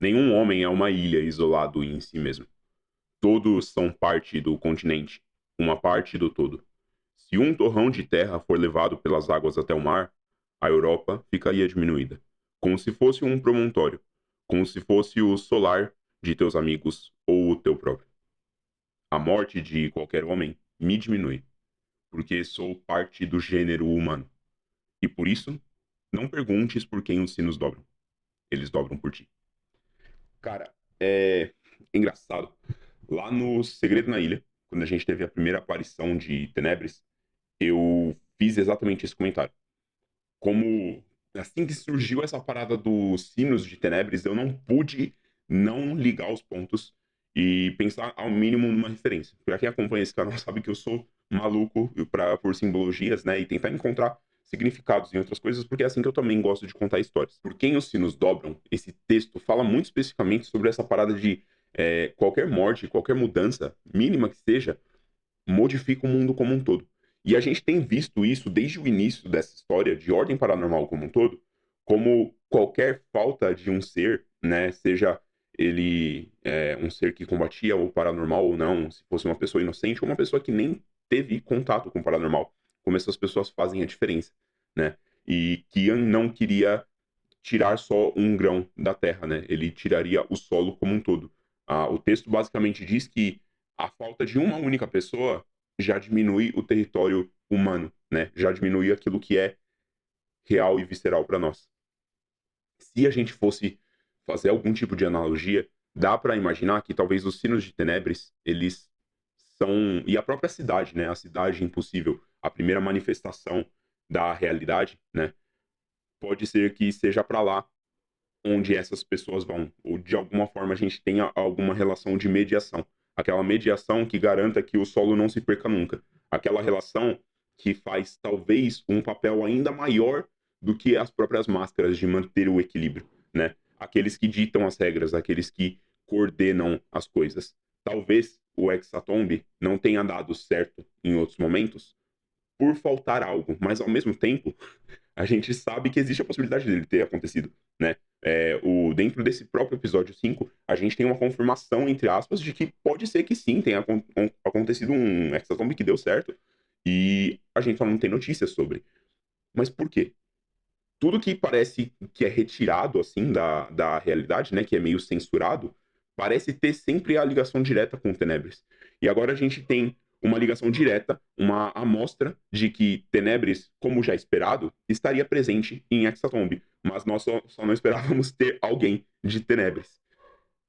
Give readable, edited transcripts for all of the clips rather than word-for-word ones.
Nenhum homem é uma ilha isolado em si mesmo. Todos são parte do continente, uma parte do todo. Se um torrão de terra for levado pelas águas até o mar, a Europa ficaria diminuída, como se fosse um promontório, como se fosse o solar de teus amigos ou o teu próprio. A morte de qualquer homem me diminui, porque sou parte do gênero humano. E por isso, não perguntes por quem os sinos dobram. Eles dobram por ti. Cara, é engraçado. Lá no Segredo na Ilha, quando a gente teve a primeira aparição de Tenebres, eu fiz exatamente esse comentário. Como assim que surgiu essa parada dos sinos de Tenebres, eu não pude não ligar os pontos e pensar ao mínimo numa referência. Pra quem acompanha esse canal sabe que eu sou maluco por simbologias, né? E tentar encontrar significados em outras coisas, porque é assim que eu também gosto de contar histórias. Por quem os sinos dobram, esse texto fala muito especificamente sobre essa parada de qualquer morte, qualquer mudança, mínima que seja, modifica o mundo como um todo. E a gente tem visto isso desde o início dessa história de ordem paranormal como um todo, como qualquer falta de um ser, né, seja ele um ser que combatia o paranormal ou não, se fosse uma pessoa inocente ou uma pessoa que nem teve contato com o paranormal, como essas pessoas fazem a diferença, né? E Kian não queria tirar só um grão da terra, né? Ele tiraria o solo como um todo. O texto basicamente diz que a falta de uma única pessoa já diminui o território humano, né? Já diminui aquilo que é real e visceral para nós. Se a gente fosse fazer algum tipo de analogia, dá para imaginar que talvez os sinos de Tenebres, eles são e a própria cidade, né? A cidade impossível, a primeira manifestação da realidade, né? Pode ser que seja para lá onde essas pessoas vão, ou de alguma forma a gente tenha alguma relação de mediação. Aquela mediação que garanta que o solo não se perca nunca. Aquela relação que faz talvez um papel ainda maior do que as próprias máscaras de manter o equilíbrio, né? Aqueles que ditam as regras, aqueles que coordenam as coisas. Talvez o Hexatombe não tenha dado certo em outros momentos por faltar algo, mas ao mesmo tempo a gente sabe que existe a possibilidade dele ter acontecido, né? Dentro desse próprio episódio 5, a gente tem uma confirmação, entre aspas, de que pode ser que sim, tenha acontecido um Hexatombe que deu certo, e a gente só não tem notícias sobre. Mas por quê? Tudo que parece que é retirado, assim, da realidade, né, que é meio censurado, parece ter sempre a ligação direta com o Tenebres. E agora a gente tem uma ligação direta, uma amostra de que Tenebres, como já esperado, estaria presente em Hexatombe, mas nós só não esperávamos ter alguém de Tenebres.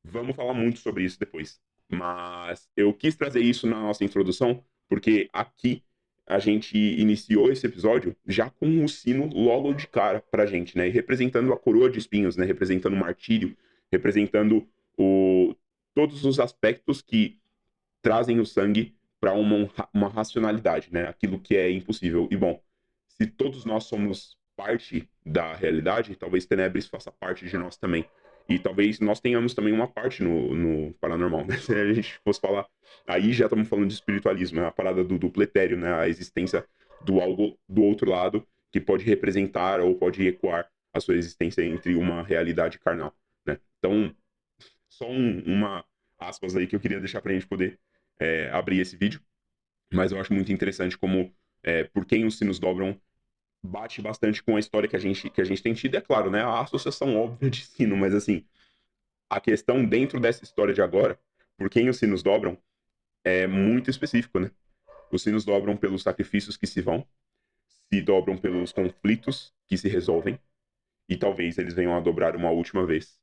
Vamos falar muito sobre isso depois. Mas eu quis trazer isso na nossa introdução, porque aqui a gente iniciou esse episódio já com o sino logo de cara pra gente, né? E representando a coroa de espinhos, né? Representando o martírio, representando o... todos os aspectos que trazem o sangue para uma racionalidade, né? Aquilo que é impossível. E bom, se todos nós somos parte da realidade, talvez Tenebres faça parte de nós também. E talvez nós tenhamos também uma parte no paranormal, né? Se a gente fosse falar, aí já estamos falando de espiritualismo, é a parada do duplo etéreo, né? A existência do algo do outro lado que pode representar ou pode ecoar a sua existência entre uma realidade carnal, né? Então, só uma aspas aí que eu queria deixar para a gente poder abrir esse vídeo, mas eu acho muito interessante como por quem os sinos dobram bate bastante com a história que a gente tem tido, é claro, né? A associação óbvia de sino, mas assim, a questão dentro dessa história de agora, por quem os sinos dobram, é muito específico, né? Os sinos dobram pelos sacrifícios que se vão, se dobram pelos conflitos que se resolvem, e talvez eles venham a dobrar uma última vez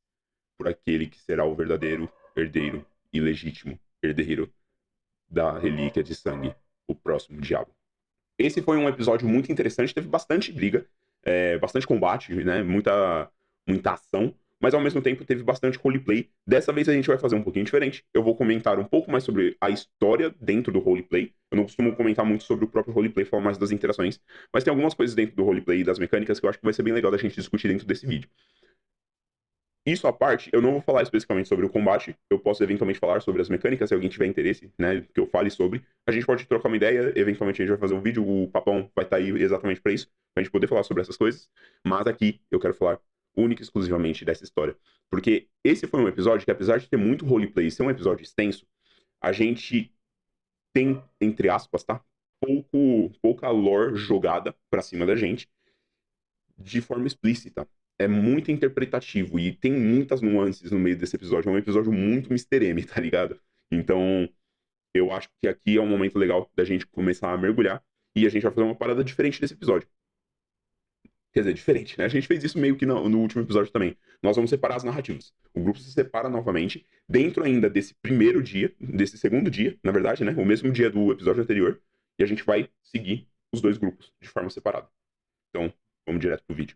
por aquele que será o verdadeiro herdeiro e legítimo herdeiro da relíquia de sangue, o próximo diabo. Esse foi um episódio muito interessante, teve bastante briga, bastante combate, né? Muita ação, mas ao mesmo tempo teve bastante roleplay. Dessa vez a gente vai fazer um pouquinho diferente. Eu vou comentar um pouco mais sobre a história dentro do roleplay. Eu não costumo comentar muito sobre o próprio roleplay, falar mais das interações, mas tem algumas coisas dentro do roleplay e das mecânicas que eu acho que vai ser bem legal da gente discutir dentro desse vídeo. Isso à parte, eu não vou falar especificamente sobre o combate, eu posso eventualmente falar sobre as mecânicas, se alguém tiver interesse, né, que eu fale sobre. A gente pode trocar uma ideia, eventualmente a gente vai fazer um vídeo, o Papão vai estar aí exatamente para isso, pra gente poder falar sobre essas coisas. Mas aqui eu quero falar única e exclusivamente dessa história. Porque esse foi um episódio que, apesar de ter muito roleplay e ser um episódio extenso, a gente tem, entre aspas, tá? Pouca lore jogada pra cima da gente de forma explícita. É muito interpretativo e tem muitas nuances no meio desse episódio. É um episódio muito Mr. M, tá ligado? Então, eu acho que aqui é um momento legal da gente começar a mergulhar e a gente vai fazer uma parada diferente desse episódio. Quer dizer, diferente, né? A gente fez isso meio que no último episódio também. Nós vamos separar as narrativas. O grupo se separa novamente, dentro ainda desse primeiro dia, desse segundo dia, na verdade, né? O mesmo dia do episódio anterior. E a gente vai seguir os dois grupos de forma separada. Então, vamos direto pro vídeo.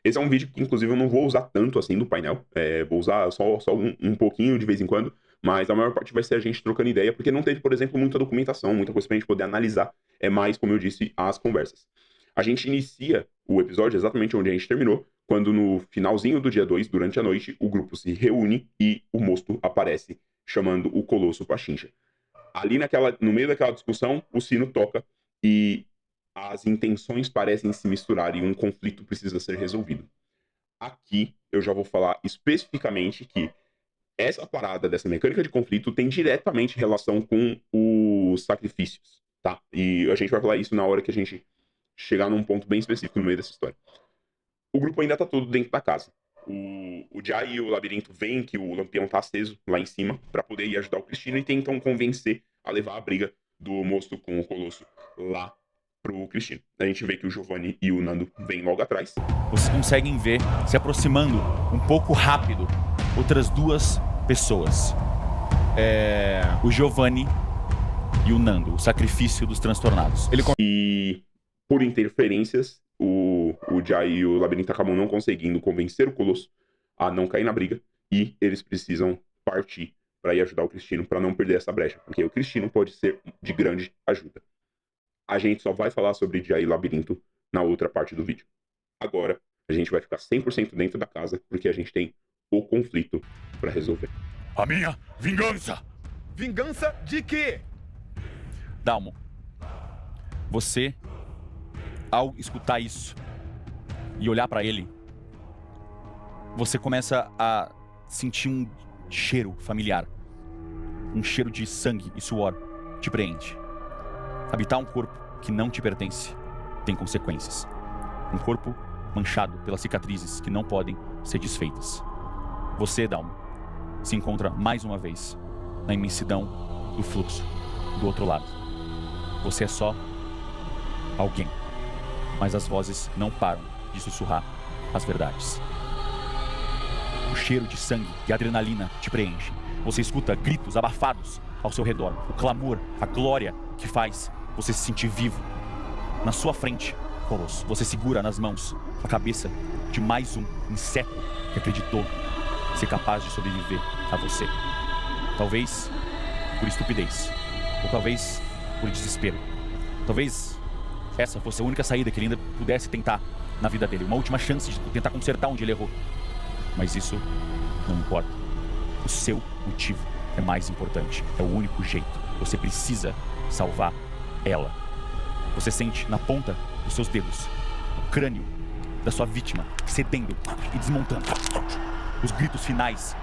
Esse é um vídeo que, inclusive, eu não vou usar tanto assim do painel. Vou usar só um pouquinho de vez em quando. Mas a maior parte vai ser a gente trocando ideia, porque não teve, por exemplo, muita documentação, muita coisa pra gente poder analisar. É mais, como eu disse, as conversas. A gente inicia o episódio exatamente onde a gente terminou, quando no finalzinho do dia 2, durante a noite, o grupo se reúne e o Mosto aparece chamando o Colosso pra chincha. Ali no meio daquela discussão, o sino toca e as intenções parecem se misturar e um conflito precisa ser resolvido. Aqui eu já vou falar especificamente que essa parada dessa mecânica de conflito tem diretamente relação com os sacrifícios, tá? E a gente vai falar isso na hora que a gente chegar num ponto bem específico no meio dessa história. O grupo ainda tá todo dentro da casa. O Jai e o Labirinto veem que o lampião tá aceso lá em cima para poder ir ajudar o Cristino e tentam convencer a levar a briga do Mosto com o Colosso lá pro Cristino. A gente vê que o Giovanni e o Nando vêm logo atrás. Vocês conseguem ver, se aproximando um pouco rápido, outras duas pessoas. O Giovanni e o Nando, o sacrifício dos transtornados. E por interferências, o Jai e o Labirinto acabam não conseguindo convencer o Colosso a não cair na briga e eles precisam partir para ir ajudar o Cristino para não perder essa brecha, porque o Cristino pode ser de grande ajuda. A gente só vai falar sobre Jai e Labirinto na outra parte do vídeo. Agora, a gente vai ficar 100% dentro da casa, porque a gente tem o conflito para resolver. A minha vingança! Vingança de quê? Dalmo, você, ao escutar isso e olhar pra ele, você começa a sentir um cheiro familiar. Um cheiro de sangue e suor te preenche. Habitar um corpo que não te pertence tem consequências. Um corpo manchado pelas cicatrizes que não podem ser desfeitas. Você, Dalmo, se encontra mais uma vez na imensidão do fluxo do outro lado. Você é só alguém, mas as vozes não param de sussurrar as verdades. O cheiro de sangue e adrenalina te preenche. Você escuta gritos abafados ao seu redor, o clamor, a glória que faz você se sentir vivo. Na sua frente, Colosso, você segura nas mãos a cabeça de mais um inseto que acreditou ser capaz de sobreviver a você. Talvez por estupidez, ou talvez por desespero. Talvez essa fosse a única saída que ele ainda pudesse tentar na vida dele, uma última chance de tentar consertar onde ele errou. Mas isso não importa. O seu motivo é mais importante, é o único jeito. Você precisa salvar ela. Você sente na ponta dos seus dedos o crânio da sua vítima cedendo e desmontando. Os gritos finais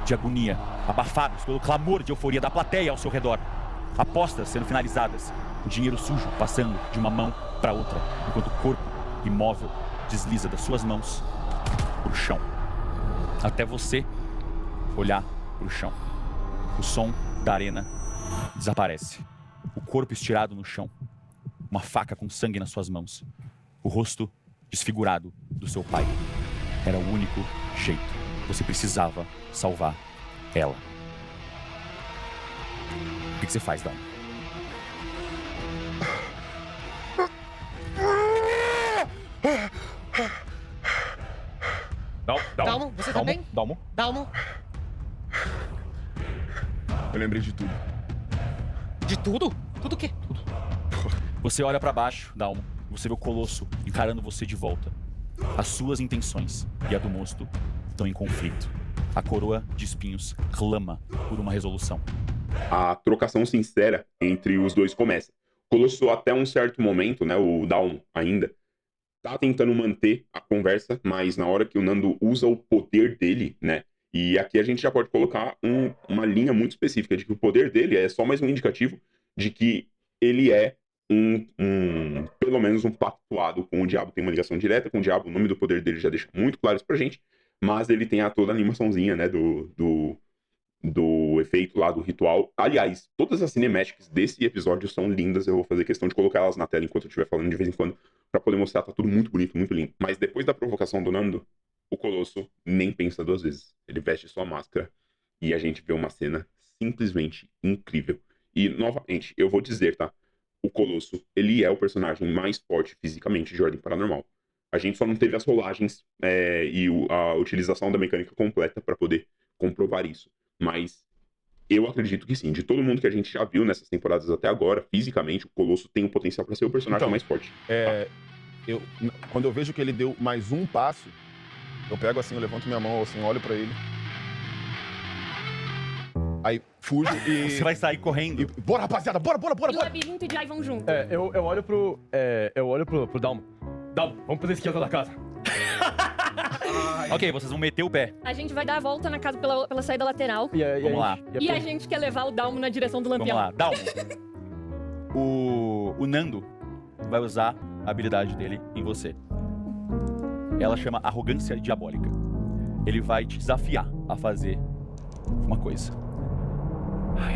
de agonia, abafados pelo clamor de euforia da plateia ao seu redor. Apostas sendo finalizadas, o dinheiro sujo passando de uma mão para outra, enquanto o corpo imóvel desliza das suas mãos para o chão. Até você olhar para o chão. O som da arena desaparece. O corpo estirado no chão. Uma faca com sangue nas suas mãos. O rosto desfigurado do seu pai. Era o único jeito. Você precisava salvar ela. O que você faz, Dalmo? Dalmo, você tá bem? Dalmo? Dalmo, Eu lembrei de tudo. de tudo? Tudo o quê? Você olha pra baixo, Dalmo. Você vê o Colosso encarando você de volta. As suas intenções e a do Mosto estão em conflito. A coroa de espinhos clama por uma resolução. A trocação sincera entre os dois começa. Colosso, até um certo momento, né, o Dalmo ainda, tá tentando manter a conversa, mas na hora que o Nando usa o poder dele, né? E aqui a gente já pode colocar uma linha muito específica de que o poder dele é só mais um indicativo de que ele é pelo menos um pactuado com o diabo, tem uma ligação direta com o diabo, o nome do poder dele já deixa muito claro isso pra gente, mas ele tem toda a animaçãozinha, né, do efeito lá do ritual. Aliás, todas as cinemáticas desse episódio são lindas, eu vou fazer questão de colocar elas na tela enquanto eu estiver falando de vez em quando, pra poder mostrar, tá tudo muito bonito, muito lindo. Mas depois da provocação do Nando, o Colosso nem pensa duas vezes. Ele veste sua máscara e a gente vê uma cena simplesmente incrível. E, novamente, eu vou dizer, tá? O Colosso, ele é o personagem mais forte fisicamente de Ordem Paranormal. A gente só não teve as rolagens e a utilização da mecânica completa pra poder comprovar isso. Mas eu acredito que sim. De todo mundo que a gente já viu nessas temporadas até agora, fisicamente, o Colosso tem o potencial pra ser o personagem mais forte. Quando eu vejo que ele deu mais um passo, eu pego assim, eu levanto minha mão, assim, olho pra ele. Aí fujo e... Você vai sair correndo. Bora, rapaziada, bora! E o labirinto e o Jai vão junto. Eu olho pro Dalmo. Dalmo, vamos pra esquerda da casa. Ok, vocês vão meter o pé. A gente vai dar a volta na casa pela saída lateral. Vamos lá. E a gente quer levar o Dalmo na direção do lampião. Vamos lá, Dalmo. O Nando vai usar a habilidade dele em você. Ela chama Arrogância Diabólica. Ele vai te desafiar a fazer uma coisa.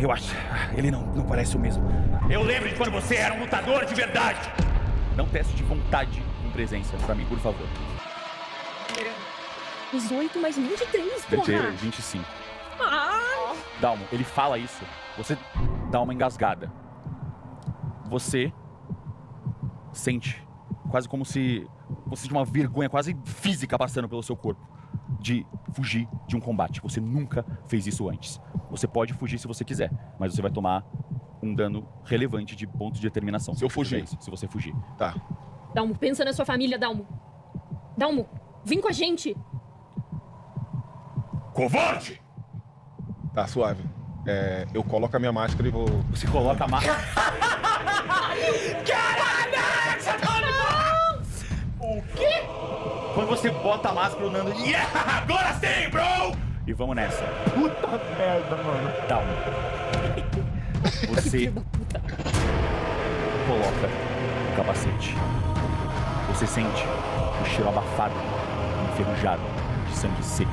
Eu acho... Ele não parece o mesmo. Eu lembro de quando você era um lutador de verdade. Dá um teste de vontade com presença pra mim, por favor. 18 mais 23, porra! 25. Ah! Dalmo, ele fala isso. Você dá uma engasgada. Você sente quase como se fosse de uma vergonha quase física passando pelo seu corpo de fugir de um combate. Você nunca fez isso antes. Você pode fugir se você quiser, mas você vai tomar um dano relevante de ponto de determinação. Se eu fugir. Se você fugir. Tá. Dalmo, pensa na sua família, Dalmo. Dalmo, vem com a gente. Covarde! Tá, suave. Eu coloco a minha máscara e vou... Você coloca a máscara... Caralho! Você tá O quê? Quando você bota a máscara, o Nando... Yeah! Agora sim, bro! E vamos nessa. Puta merda, mano. Dalmo. Você coloca o capacete. Você sente o cheiro abafado, enferrujado, de sangue seco.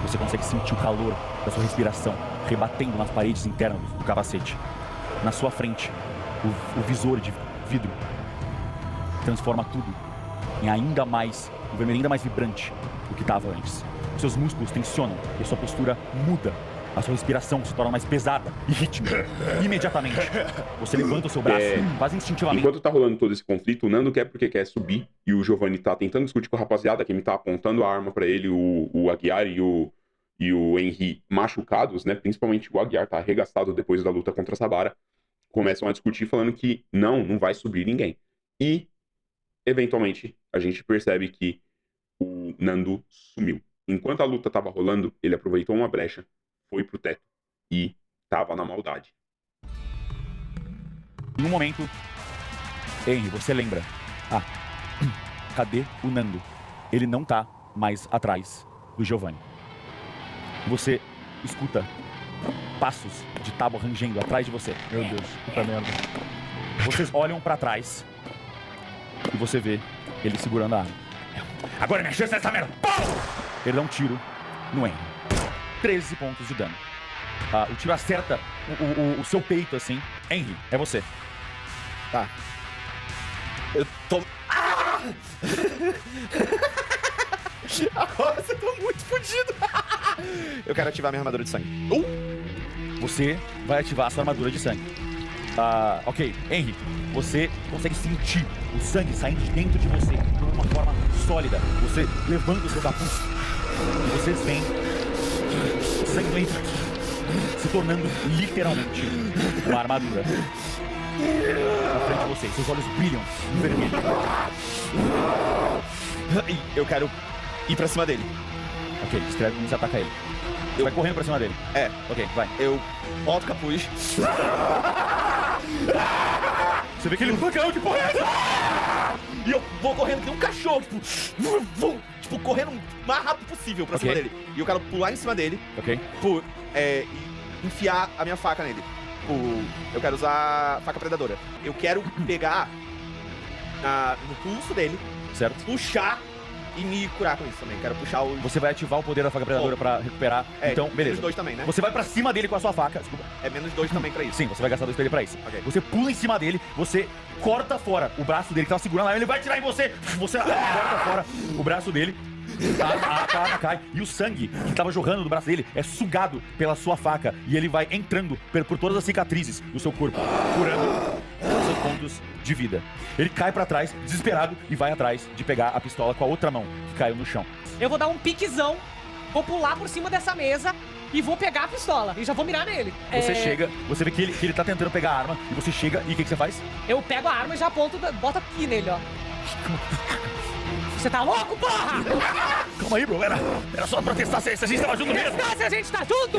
Você consegue sentir o calor da sua respiração rebatendo nas paredes internas do capacete. Na sua frente, o visor de vidro transforma tudo em ainda mais, um vermelho ainda mais vibrante do que estava antes. Os seus músculos tensionam e a sua postura muda. A sua respiração se torna mais pesada e rítmica. Imediatamente, você levanta o seu braço, quase instintivamente. Enquanto tá rolando todo esse conflito, o Nando quer porque quer subir, e o Giovanni tá tentando discutir com a rapaziada, que me tá apontando a arma pra ele, o Aguiar e o Henry machucados, né? Principalmente o Aguiar tá arregaçado depois da luta contra a Sabara. Começam a discutir falando que não vai subir ninguém. E, eventualmente, a gente percebe que o Nando sumiu. Enquanto a luta tava rolando, ele aproveitou uma brecha, foi pro teto e tava na maldade. Em um momento, Henry, você lembra? Cadê o Nando? Ele não tá mais atrás do Giovanni. Você escuta passos de tábua rangendo atrás de você. Meu Deus, puta merda. Vocês olham pra trás e você vê ele segurando a arma. Agora é minha chance nessa merda! Ele dá um tiro no Henry. 13 pontos de dano. O tiro acerta o seu peito, assim. Henry, é você. Tá. Eu tô... Agora você tá muito fudido. Eu quero ativar minha armadura de sangue. Você vai ativar a sua armadura de sangue. Ok, Henry, você consegue sentir o sangue saindo de dentro de você de uma forma sólida. Você levanta o seu capuz e vocês veem o sangue se tornando literalmente uma armadura. Na frente de vocês, seus olhos brilham no vermelho. Eu quero ir pra cima dele. Ok, escreve como você ataca ele. Você vai correndo pra cima dele. Ok, vai. Eu boto o capuz. Você vê que ele luta, caramba, que porra é essa? E eu vou correndo que nem um cachorro, tipo, tipo, correndo o mais rápido possível pra cima Ok. dele. E eu quero pular em cima dele, Ok? e enfiar a minha faca nele. Eu quero usar faca predadora. Eu quero pegar no pulso dele, Certo? puxar e me curar com isso também. Quero puxar o... Você vai ativar o poder da faca predadora pra recuperar. Então, menos beleza. 2 também, né? Você vai pra cima dele com a sua faca. Desculpa. É menos 2 também pra isso. Sim, você vai gastar 2 pra ele pra isso. Ok. Você pula em cima dele, você corta fora o braço dele que tava segurando lá, ele vai atirar em você. Você corta fora o braço dele. A arma cai e o sangue que tava jorrando do braço dele é sugado pela sua faca e ele vai entrando por todas as cicatrizes do seu corpo, curando os seus pontos de vida. Ele cai pra trás, desesperado, e vai atrás de pegar a pistola com a outra mão que caiu no chão. Eu vou dar um piquezão, vou pular por cima dessa mesa e vou pegar a pistola. E já vou mirar nele. Você chega, você vê que ele tá tentando pegar a arma, e você chega, e o que você faz? Eu pego a arma e já aponto, boto aqui nele, ó. Você tá louco, porra? Calma aí, bro, era só pra testar se a gente tava junto mesmo. Se a gente tá junto!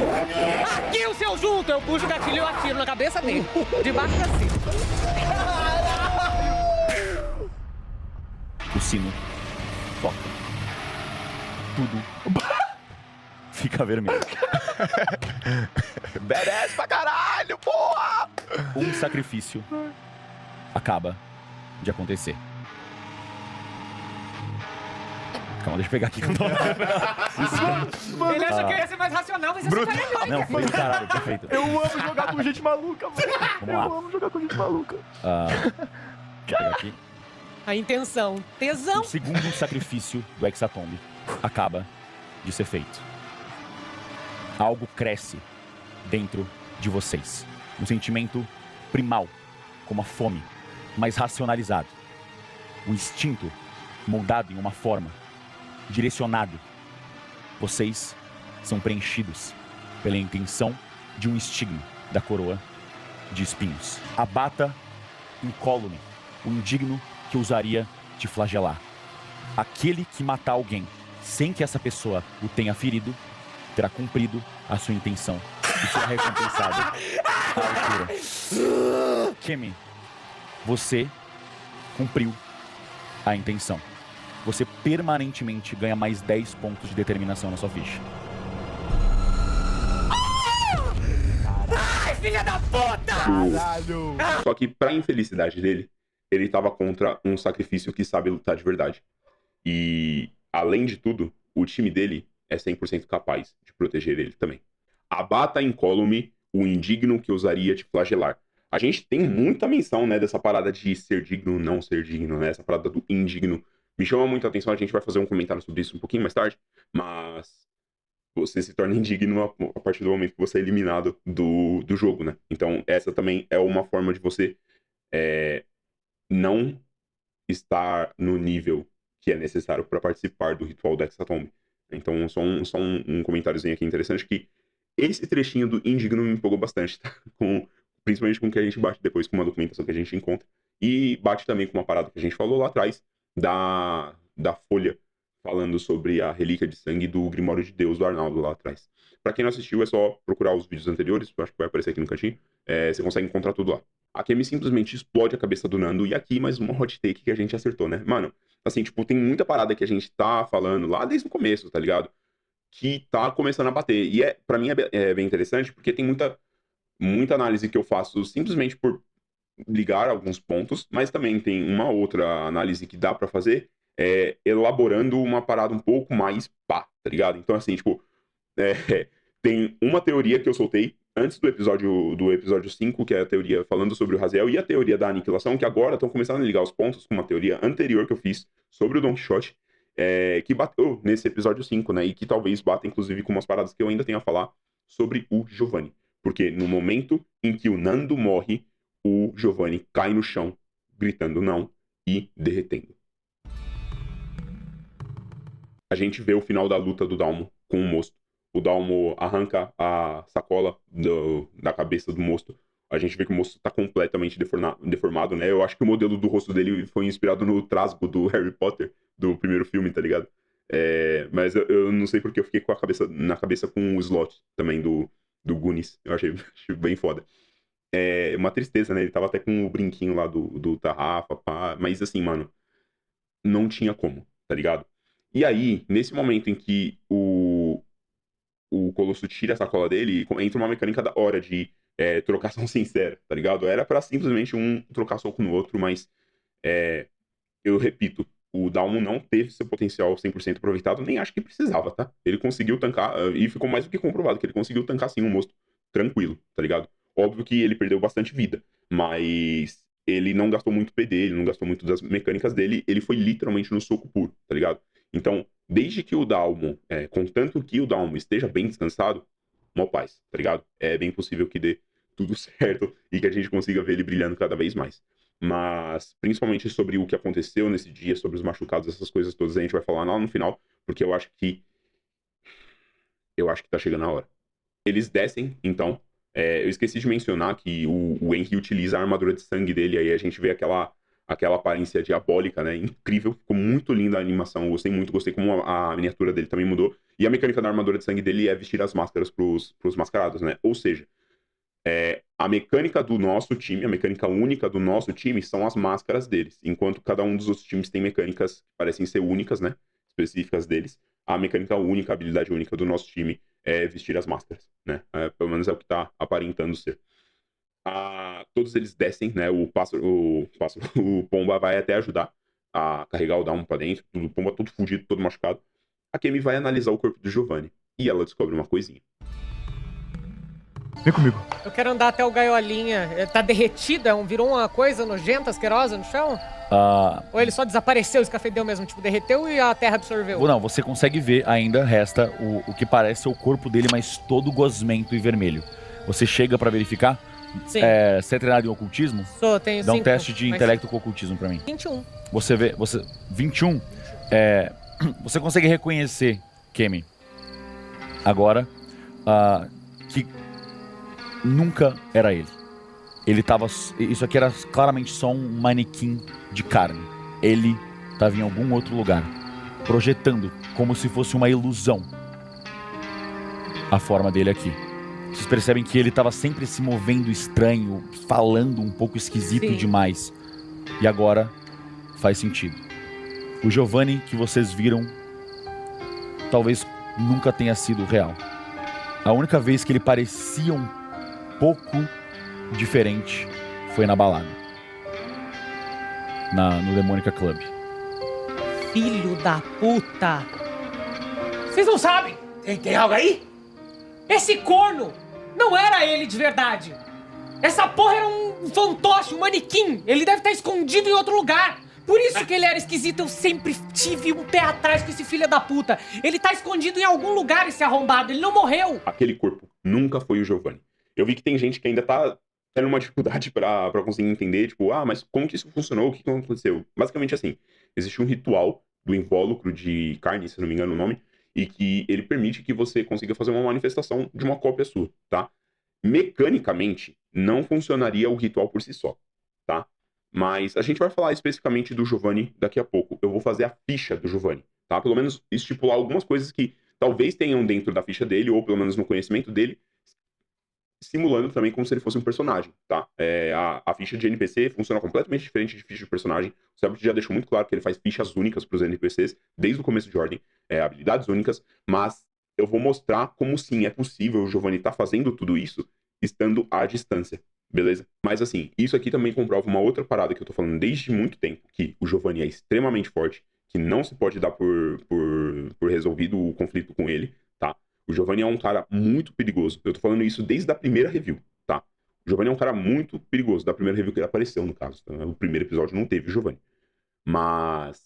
Aqui o seu junto! Eu puxo o gatilho e eu atiro na cabeça dele. De baixo pra cima. O sino toca. Tudo fica vermelho. Badass pra caralho, porra! Um sacrifício acaba de acontecer. Calma, deixa eu pegar aqui. Ele acha que eu ia ser mais racional, mas eu sou melhor. Não, foi do caralho, perfeito. Eu amo jogar com gente maluca, mano. Vamos lá. Eu amo jogar com gente maluca. Deixa eu pegar aqui. A intenção. Tesão. O segundo sacrifício do Hexatombe acaba de ser feito. Algo cresce dentro de vocês. Um sentimento primal, como a fome, mas racionalizado. Um instinto moldado em uma forma, direcionado. Vocês são preenchidos pela intenção de um estigma da coroa de espinhos. Abata incólume o indigno que ousaria te flagelar. Aquele que matar alguém sem que essa pessoa o tenha ferido, terá cumprido a sua intenção e será recompensado à altura. Kemi, você cumpriu a intenção. Você permanentemente ganha mais 10 pontos de determinação na sua ficha. Ai, filha da puta! Só que, pra infelicidade dele, ele tava contra um sacrifício que sabe lutar de verdade. E, além de tudo, o time dele é 100% capaz de proteger ele também. Abata incólume o indigno que ousaria te flagelar. A gente tem muita menção, né, dessa parada de ser digno, não ser digno, né? Essa parada do indigno. Me chama muita atenção, a gente vai fazer um comentário sobre isso um pouquinho mais tarde, mas você se torna indigno a partir do momento que você é eliminado do jogo, né? Então, essa também é uma forma de você não estar no nível que é necessário para participar do ritual do Hexatombe. Então, só um comentáriozinho aqui interessante, que esse trechinho do indigno me empolgou bastante, tá? Principalmente com o que a gente bate depois, com uma documentação que a gente encontra, e bate também com uma parada que a gente falou lá atrás, da Folha, falando sobre a relíquia de sangue do Grimório de Deus do Arnaldo lá atrás. Pra quem não assistiu, é só procurar os vídeos anteriores, eu acho que vai aparecer aqui no cantinho, você consegue encontrar tudo lá. A Kemi simplesmente explode a cabeça do Nando, e aqui mais uma hot take que a gente acertou, né? Mano, assim, tipo, tem muita parada que a gente tá falando lá desde o começo, tá ligado? Que tá começando a bater. E pra mim é bem interessante, porque tem muita análise que eu faço simplesmente por ligar alguns pontos, mas também tem uma outra análise que dá pra fazer elaborando uma parada um pouco mais pá, tá ligado? Então, assim, tipo, tem uma teoria que eu soltei antes do episódio 5, que é a teoria falando sobre o Raziel, e a teoria da aniquilação, que agora estão começando a ligar os pontos com uma teoria anterior que eu fiz sobre o Don Quixote, que bateu nesse episódio 5, né? E que talvez bata, inclusive, com umas paradas que eu ainda tenho a falar sobre o Giovanni. Porque no momento em que o Nando morre, o Giovanni cai no chão, gritando não e derretendo. A gente vê o final da luta do Dalmo com o Mosto. O Dalmo arranca a sacola da cabeça do Mosto. A gente vê que o Mosto tá completamente deformado, né? Eu acho que o modelo do rosto dele foi inspirado no trasgo do Harry Potter, do primeiro filme, tá ligado? Mas eu não sei porque eu fiquei na cabeça com o slot também do Goonies. Eu achei bem foda. Uma tristeza, né? Ele tava até com o brinquinho lá do Tarrafa, pá. Mas assim, mano, não tinha como, tá ligado? E aí, nesse momento em que o Colosso tira a sacola dele, entra uma mecânica da hora de trocação sincera, tá ligado? Era pra simplesmente um trocar soco no outro, mas eu repito, o Dalmo não teve seu potencial 100% aproveitado, nem acho que precisava, tá? Ele conseguiu tancar, e ficou mais do que comprovado, que ele conseguiu tancar sim um monstro tranquilo, tá ligado? Óbvio que ele perdeu bastante vida, mas ele não gastou muito PD, ele não gastou muito das mecânicas dele, ele foi literalmente no soco puro, tá ligado? Então, desde que o Dalmo, contanto que o Dalmo esteja bem descansado, mó paz, tá ligado? É bem possível que dê tudo certo e que a gente consiga ver ele brilhando cada vez mais. Mas, principalmente sobre o que aconteceu nesse dia, sobre os machucados, essas coisas todas, a gente vai falar lá no final, porque eu acho que tá chegando a hora. Eles descem, então. Eu esqueci de mencionar que o Henry utiliza a armadura de sangue dele, aí a gente vê aquela aparência diabólica, né? Incrível, ficou muito linda a animação, eu gostei muito, gostei como a miniatura dele também mudou. E a mecânica da armadura de sangue dele é vestir as máscaras pros mascarados, né? Ou seja, a mecânica do nosso time, a mecânica única do nosso time são as máscaras deles. Enquanto cada um dos outros times tem mecânicas que parecem ser únicas, né? Específicas deles. A mecânica única, a habilidade única do nosso time é vestir as máscaras, né? Pelo menos é o que tá aparentando ser. Todos eles descem, né? O Pomba vai até ajudar a carregar o Down pra dentro. O Pomba todo fudido, todo machucado. A Kemi vai analisar o corpo do Giovanni. E ela descobre uma coisinha. Vem comigo. Eu quero andar até o gaiolinha. Tá derretido? Virou uma coisa nojenta, asquerosa no chão? Ou ele só desapareceu, escafedeu mesmo? Tipo, derreteu e a terra absorveu? Não, você consegue ver ainda, resta o que parece ser o corpo dele, mas todo gosmento e vermelho. Você chega pra verificar? Sim. Você é treinado em ocultismo? Tenho Dá um 5, teste de intelecto com ocultismo pra mim. 21. Você vê, 21, você consegue reconhecer, Kemi, agora, que nunca era ele. Ele tava, isso aqui era claramente só um manequim de carne. Ele tava em algum outro lugar, projetando como se fosse uma ilusão a forma dele aqui. Vocês percebem que ele tava sempre se movendo estranho, falando um pouco esquisito demais. E agora faz sentido. O Giovanni que vocês viram talvez nunca tenha sido real. A única vez que ele parecia um pouco diferente foi na balada. No Demônica Club. Filho da puta! Vocês não sabem? Tem algo aí? Esse corno não era ele de verdade. Essa porra era um fantoche, um manequim. Ele deve estar escondido em outro lugar. Por isso que ele era esquisito. Eu sempre tive um pé atrás com esse filho da puta. Ele tá escondido em algum lugar, esse arrombado. Ele não morreu. Aquele corpo nunca foi o Giovanni. Eu vi que tem gente que ainda tá tendo uma dificuldade pra conseguir entender, tipo, mas como que isso funcionou? O que aconteceu? Basicamente assim, existe um ritual do invólucro de carne, se não me engano o nome, e que ele permite que você consiga fazer uma manifestação de uma cópia sua, tá? Mecanicamente, não funcionaria o ritual por si só, tá? Mas a gente vai falar especificamente do Giovanni daqui a pouco. Eu vou fazer a ficha do Giovanni, tá? Pelo menos estipular algumas coisas que talvez tenham dentro da ficha dele, ou pelo menos no conhecimento dele, simulando também como se ele fosse um personagem, tá? A ficha de NPC funciona completamente diferente de ficha de personagem. O Sebut já deixou muito claro que ele faz fichas únicas para os NPCs desde o começo de Ordem, habilidades únicas, mas eu vou mostrar como sim é possível o Giovanni tá fazendo tudo isso estando à distância, beleza? Mas assim, isso aqui também comprova uma outra parada que eu tô falando desde muito tempo, que o Giovanni é extremamente forte, que não se pode dar por resolvido o conflito com ele, tá? O Giovanni é um cara muito perigoso. Eu tô falando isso desde a primeira review, tá? O Giovanni é um cara muito perigoso, da primeira review que ele apareceu, no caso. Tá? O primeiro episódio não teve o Giovanni. Mas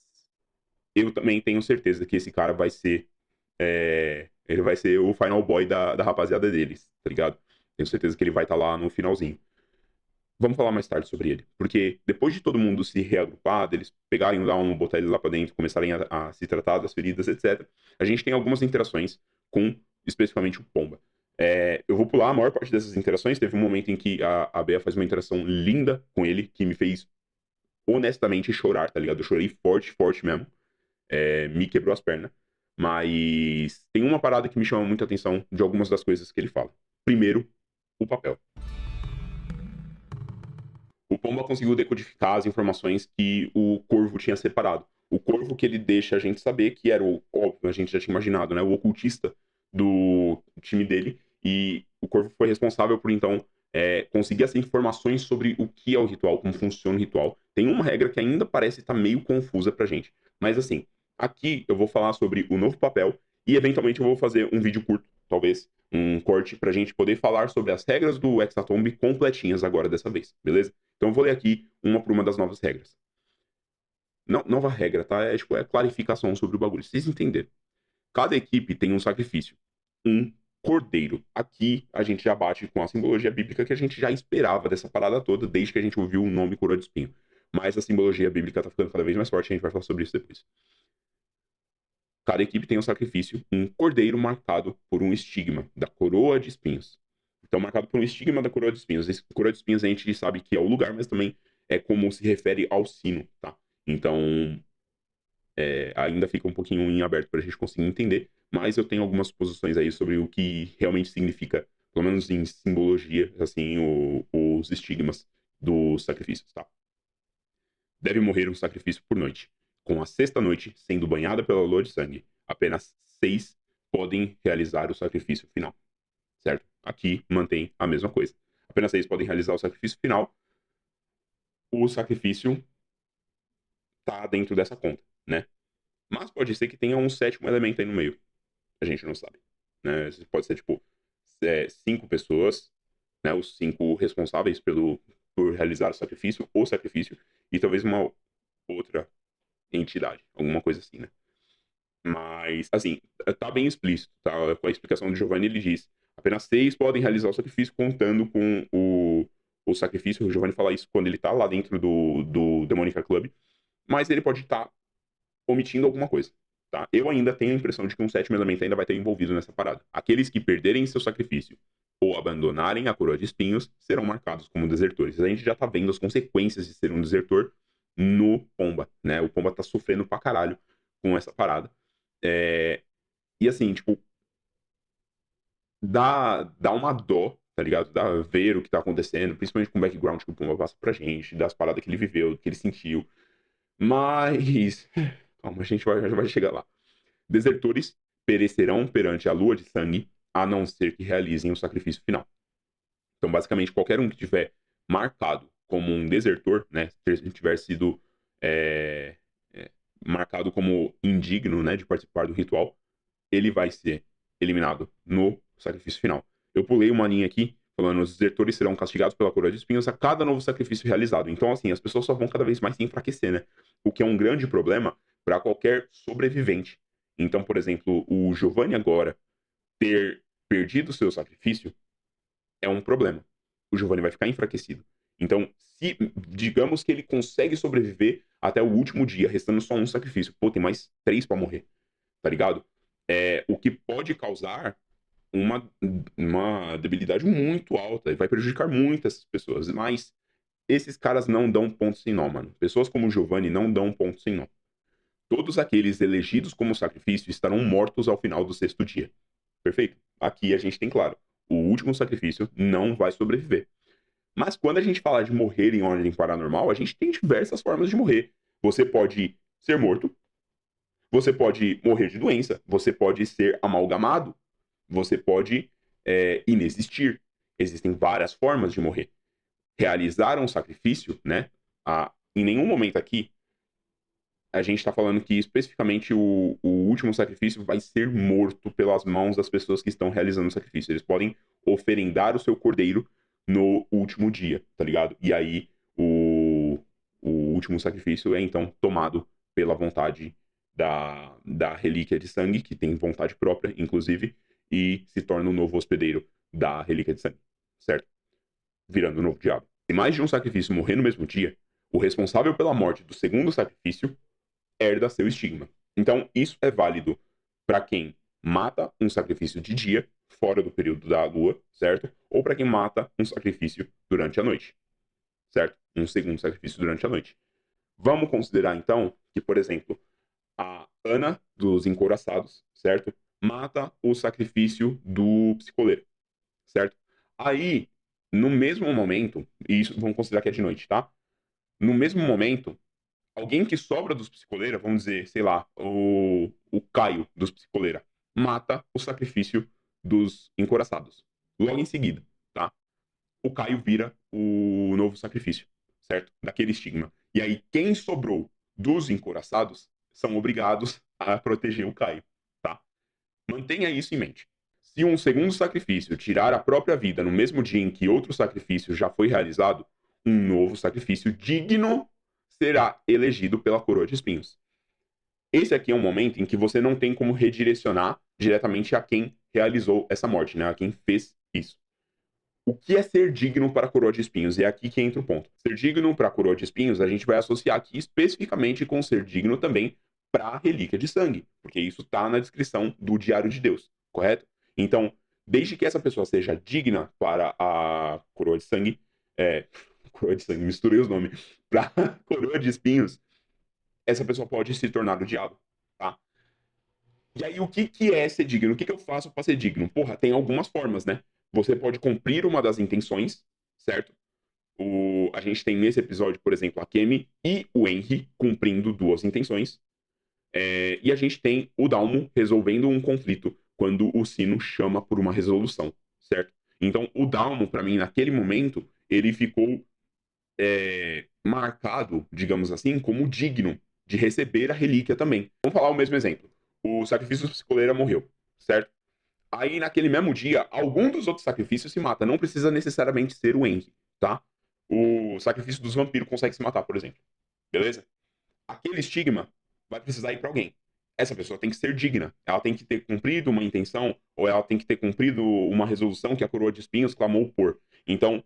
eu também tenho certeza que esse cara vai ser... ele vai ser o final boy da rapaziada deles, tá ligado? Tenho certeza que ele vai estar lá no finalzinho. Vamos falar mais tarde sobre ele. Porque depois de todo mundo se reagrupar, deles pegarem lá botar ele lá pra dentro, começarem a se tratar das feridas, etc., a gente tem algumas interações com especificamente o Pomba. Eu vou pular a maior parte dessas interações. Teve um momento em que a Bea faz uma interação linda com ele, que me fez honestamente chorar, tá ligado? Eu chorei forte, forte mesmo. Me quebrou as pernas. Mas tem uma parada que me chama muita atenção de algumas das coisas que ele fala. Primeiro, o papel. O Pomba conseguiu decodificar as informações que o Corvo tinha separado. O corvo que ele deixa a gente saber que era o, óbvio, a gente já tinha imaginado, né? O ocultista do time dele. E o corvo foi responsável por, então, conseguir essas informações sobre o que é o ritual, como funciona o ritual. Tem uma regra que ainda parece estar meio confusa pra gente. Mas, assim, aqui eu vou falar sobre o novo papel e, eventualmente, eu vou fazer um vídeo curto, talvez, um corte pra gente poder falar sobre as regras do Hexatomb completinhas agora dessa vez, beleza? Então eu vou ler aqui uma por uma das novas regras. Não, nova regra, tá? É clarificação sobre o bagulho. Vocês entenderam? Cada equipe tem um sacrifício. Um cordeiro. Aqui a gente já bate com a simbologia bíblica que a gente já esperava dessa parada toda, desde que a gente ouviu o nome coroa de espinho. Mas a simbologia bíblica tá ficando cada vez mais forte, a gente vai falar sobre isso depois. Cada equipe tem um sacrifício, um cordeiro marcado por um estigma da coroa de espinhos. Então, marcado por um estigma da coroa de espinhos. Esse coroa de espinhos a gente sabe que é o lugar, mas também é como se refere ao sino, tá? Então, ainda fica um pouquinho em aberto para a gente conseguir entender, mas eu tenho algumas suposições aí sobre o que realmente significa, pelo menos em simbologia, assim, os estigmas dos sacrifícios, tá? Deve morrer um sacrifício por noite. Com a sexta noite sendo banhada pela lua de sangue, apenas 6 podem realizar o sacrifício final, certo? Aqui mantém a mesma coisa. Apenas 6 podem realizar o sacrifício final. O sacrifício tá dentro dessa conta, né? Mas pode ser que tenha um sétimo elemento aí no meio. A gente não sabe, né? Pode ser, tipo, 5 pessoas, né? Os 5 responsáveis por realizar o sacrifício, e talvez uma outra entidade, alguma coisa assim, né? Mas, assim, tá bem explícito, tá? Com a explicação do Giovanni, ele diz: apenas 6 podem realizar o sacrifício contando com o sacrifício. O Giovanni fala isso quando ele tá lá dentro do Demonica Club, mas ele pode estar omitindo alguma coisa, tá? Eu ainda tenho a impressão de que um sétimo elemento ainda vai ter envolvido nessa parada. Aqueles que perderem seu sacrifício ou abandonarem a coroa de espinhos serão marcados como desertores. A gente já tá vendo as consequências de ser um desertor no Pomba, né? O Pomba tá sofrendo pra caralho com essa parada. E assim, tipo, dá uma dó, tá ligado? Dá ver o que tá acontecendo, principalmente com o background que o Pomba passa pra gente, das paradas que ele viveu, que ele sentiu. Mas calma, a gente já vai chegar lá. Desertores perecerão perante a lua de sangue, a não ser que realizem o sacrifício final. Então, basicamente, qualquer um que tiver marcado como um desertor, né, tiver sido marcado como indigno, né, de participar do ritual, ele vai ser eliminado no sacrifício final. Eu pulei uma linha aqui, falando: os desertores serão castigados pela coroa de espinhos a cada novo sacrifício realizado. Então, assim, as pessoas só vão cada vez mais se enfraquecer, né? O que é um grande problema para qualquer sobrevivente. Então, por exemplo, o Giovanni agora ter perdido seu sacrifício é um problema. O Giovanni vai ficar enfraquecido. Então, se digamos que ele consegue sobreviver até o último dia, restando só um sacrifício, pô, tem mais 3 para morrer, tá ligado? O que pode causar uma debilidade muito alta e vai prejudicar muitas pessoas. Mas esses caras não dão ponto sem nó, mano. Pessoas como o Giovanni não dão ponto sem nó. Todos aqueles elegidos como sacrifício estarão mortos ao final do 6º dia. Perfeito? Aqui a gente tem claro: o último sacrifício não vai sobreviver. Mas quando a gente fala de morrer em ordem paranormal, a gente tem diversas formas de morrer. Você pode ser morto, você pode morrer de doença, você pode ser amalgamado, você pode inexistir. Existem várias formas de morrer. Realizar um sacrifício, né? Em nenhum momento aqui a gente está falando que especificamente o último sacrifício vai ser morto pelas mãos das pessoas que estão realizando o sacrifício. Eles podem oferendar o seu cordeiro no último dia, tá ligado? E aí o último sacrifício é então tomado pela vontade da relíquia de sangue, que tem vontade própria, inclusive, e se torna o novo hospedeiro da relíquia de sangue, certo? Virando o novo diabo. Se mais de um sacrifício morrer no mesmo dia, o responsável pela morte do segundo sacrifício herda seu estigma. Então, isso é válido para quem mata um sacrifício de dia, fora do período da lua, certo? Ou para quem mata um sacrifício durante a noite, certo? Um segundo sacrifício durante a noite. Vamos considerar, então, que, por exemplo, a Ana dos Encouraçados, certo? Mata o sacrifício do psicoleiro, certo? Aí, no mesmo momento, e isso vamos considerar que é de noite, tá? No mesmo momento, Alguém que sobra dos psicoleira, vamos dizer, sei lá, o Caio dos psicoleira, mata o sacrifício dos encoraçados. Logo em seguida, tá? O Caio vira o novo sacrifício, certo? Daquele estigma. E aí, quem sobrou dos encoraçados são obrigados a proteger o Caio, tá? Mantenha isso em mente. Se um segundo sacrifício tirar a própria vida no mesmo dia em que outro sacrifício já foi realizado, um novo sacrifício digno será elegido pela coroa de espinhos. Esse aqui é um momento em que você não tem como redirecionar diretamente a quem realizou essa morte, né? A quem fez isso. O que é ser digno para a coroa de espinhos? É aqui que entra o ponto. Ser digno para a coroa de espinhos, a gente vai associar aqui especificamente com ser digno também para a relíquia de sangue, porque isso está na descrição do Diário de Deus, correto? Então, desde que essa pessoa seja digna para a coroa de sangue, coroa de sangue, misturei os nomes, para a coroa de espinhos, essa pessoa pode se tornar o diabo, tá? E aí, o que é ser digno? O que eu faço para ser digno? Porra, tem algumas formas, né? Você pode cumprir uma das intenções, certo? A gente tem nesse episódio, por exemplo, a Kemi e o Henry cumprindo duas intenções. E a gente tem o Dalmo resolvendo um conflito quando o sino chama por uma resolução, certo? Então, o Dalmo, para mim, naquele momento, ele ficou marcado, digamos assim, como digno de receber a relíquia também. Vamos falar o mesmo exemplo. O sacrifício do psicoleira morreu, certo? Aí, naquele mesmo dia, algum dos outros sacrifícios se mata. Não precisa necessariamente ser o Henry, tá? O sacrifício dos vampiros consegue se matar, por exemplo. Beleza? Aquele estigma vai precisar ir para alguém. Essa pessoa tem que ser digna. Ela tem que ter cumprido uma intenção, ou ela tem que ter cumprido uma resolução que a coroa de espinhos clamou por. Então,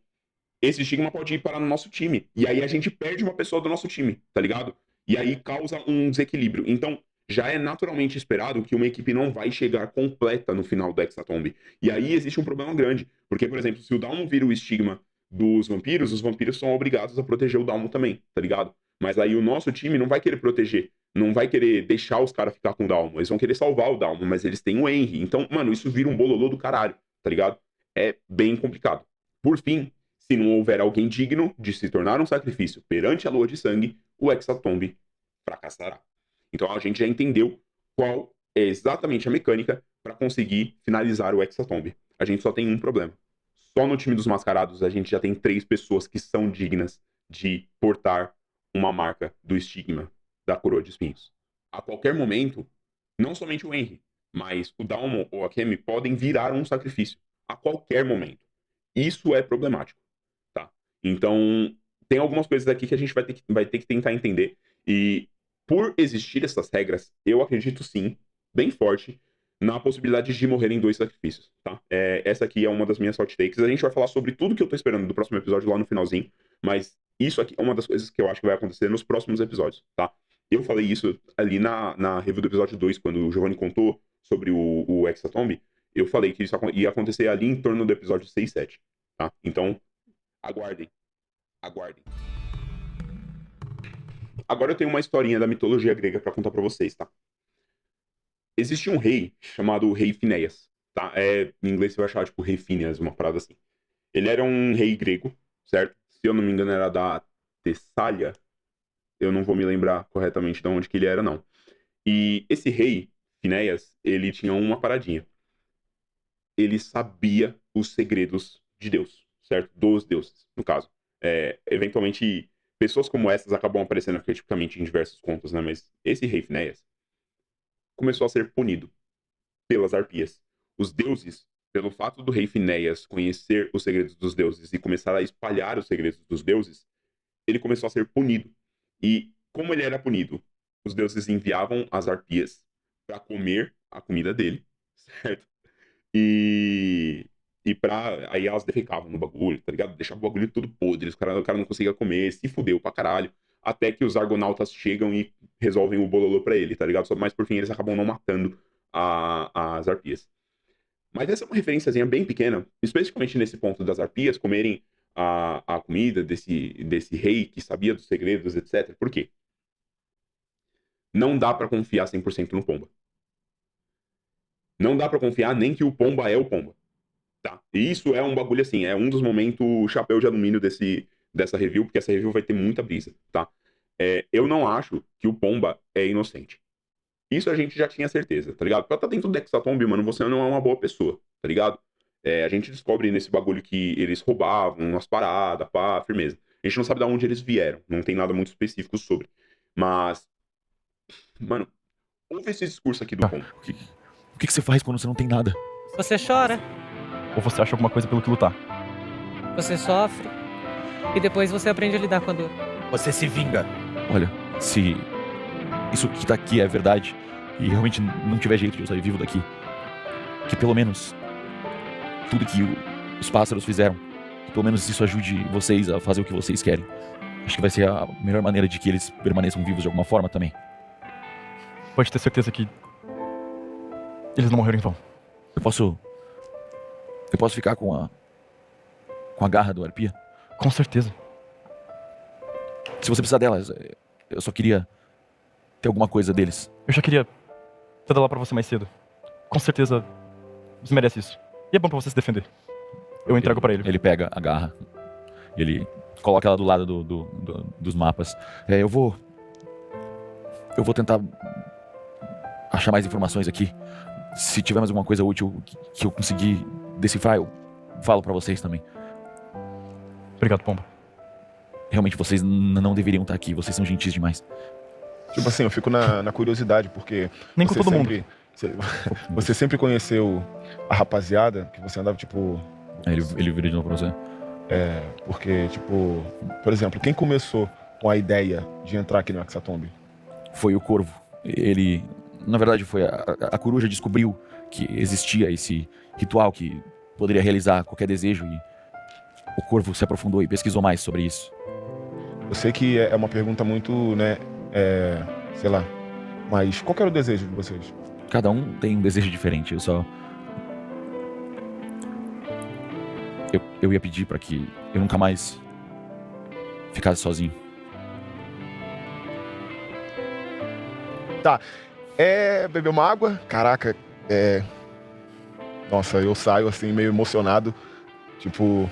esse estigma pode ir para o nosso time. E aí a gente perde uma pessoa do nosso time, tá ligado? E aí causa um desequilíbrio. Então, já é naturalmente esperado que uma equipe não vai chegar completa no final do Hexatomb. E aí existe um problema grande. Porque, por exemplo, se o Dalmo vira o estigma dos vampiros, os vampiros são obrigados a proteger o Dalmo também, tá ligado? Mas aí o nosso time não vai querer proteger, não vai querer deixar os caras ficar com o Dalmo. Eles vão querer salvar o Dalmo, mas eles têm o Henry. Então, mano, isso vira um bololô do caralho, tá ligado? É bem complicado. Por fim, se não houver alguém digno de se tornar um sacrifício perante a lua de sangue, o Hexatomb fracassará. Então a gente já entendeu qual é exatamente a mecânica para conseguir finalizar o Hexatomb. A gente só tem um problema. Só no time dos mascarados a gente já tem 3 pessoas que são dignas de portar uma marca do estigma da coroa de espinhos. A qualquer momento, não somente o Henry, mas o Dalmo ou a Kemi podem virar um sacrifício. A qualquer momento. Isso é problemático. Tá? Então, tem algumas coisas aqui que a gente vai ter que tentar entender. E por existir essas regras, eu acredito sim, bem forte, na possibilidade de morrerem 2 sacrifícios, tá? Essa aqui é uma das minhas hot takes. A gente vai falar sobre tudo que eu tô esperando do próximo episódio lá no finalzinho, mas isso aqui é uma das coisas que eu acho que vai acontecer nos próximos episódios, tá? Eu falei isso ali na review do episódio 2, quando o Giovanni contou sobre o Hexatomb, eu falei que isso ia acontecer ali em torno do episódio 6 e 7, tá? Então, aguardem. Agora eu tenho uma historinha da mitologia grega pra contar pra vocês, tá? Existe um rei chamado Rei Finéias, tá? Em inglês você vai achar, tipo, Rei Phineas, uma parada assim. Ele era um rei grego, certo? Se eu não me engano era da Tessália. Eu não vou me lembrar corretamente de onde que ele era, não. E esse rei, Finéias, ele tinha uma paradinha. Ele sabia os segredos de Deus, certo? Dos deuses, no caso. Eventualmente, pessoas como essas acabam aparecendo arquetipicamente em diversos contos, né? Mas esse rei Finéias começou a ser punido pelas arpias. Os deuses, pelo fato do rei Finéias conhecer os segredos dos deuses e começar a espalhar os segredos dos deuses, ele começou a ser punido. E como ele era punido? Os deuses enviavam as arpias para comer a comida dele, certo? Aí elas defecavam no bagulho, tá ligado? Deixava o bagulho tudo podre, o cara não conseguia comer, se fudeu pra caralho. Até que os argonautas chegam e resolvem o bololô pra ele, tá ligado? Mas por fim eles acabam não matando as arpias. Mas essa é uma referenciazinha bem pequena, especificamente nesse ponto das arpias comerem a comida desse rei que sabia dos segredos, etc. Por quê? Não dá pra confiar 100% no Pomba. Não dá pra confiar nem que o Pomba é o Pomba. Tá? E isso é um bagulho assim, é um dos momentos chapéu de alumínio dessa review, porque essa review vai ter muita brisa, tá? Eu não acho que o Pomba é inocente. Isso a gente já tinha certeza, tá ligado? Pra estar dentro do Hexatomb, mano, você não é uma boa pessoa, tá ligado? A gente descobre nesse bagulho que eles roubavam umas paradas, pá, firmeza. A gente não sabe de onde eles vieram, não tem nada muito específico sobre. Mas, mano, ouve esse discurso aqui do Pomba. O que você faz quando você não tem nada? Você chora, Ou você acha alguma coisa pelo que lutar? você sofre, e depois você aprende a lidar com a dor. Você se vinga. Olha, se isso que tá aqui é verdade e realmente não tiver jeito de eu sair vivo daqui, que pelo menos tudo que os pássaros fizeram, que pelo menos isso ajude vocês a fazer o que vocês querem. Acho que vai ser a melhor maneira de que eles permaneçam vivos de alguma forma também. Pode ter certeza que eles não morreram em vão. Eu posso ficar com a garra do Arpia? Com certeza. Se você precisar delas, eu só queria ter alguma coisa deles. Eu já queria ter dado lá pra você mais cedo. Com certeza você merece isso. E é bom pra você se defender. Eu entrego pra ele. Ele pega a garra e ele coloca ela do lado dos mapas. Eu vou tentar achar mais informações aqui. Se tiver mais alguma coisa útil que eu conseguir decifrar, eu falo pra vocês também. Obrigado, Pomba. Realmente, vocês não deveriam estar aqui. Vocês são gentis demais. Tipo assim, eu fico na curiosidade, porque Nem com você todo mundo. sempre, você sempre conheceu a rapaziada, que você andava, tipo... Aí ele vira de novo pra você. Porque, tipo... Por exemplo, quem começou com a ideia de entrar aqui no Hexatomb? Foi o Corvo. Ele... Na verdade, foi a coruja descobriu que existia esse ritual que poderia realizar qualquer desejo e o Corvo se aprofundou e pesquisou mais sobre isso. Eu sei que é uma pergunta muito, né... sei lá... Mas qual que era o desejo de vocês? Cada um tem um desejo diferente. Eu ia pedir pra que eu nunca mais ficasse sozinho. Tá. Beber uma água? Caraca, Nossa, eu saio assim, meio emocionado. Tipo...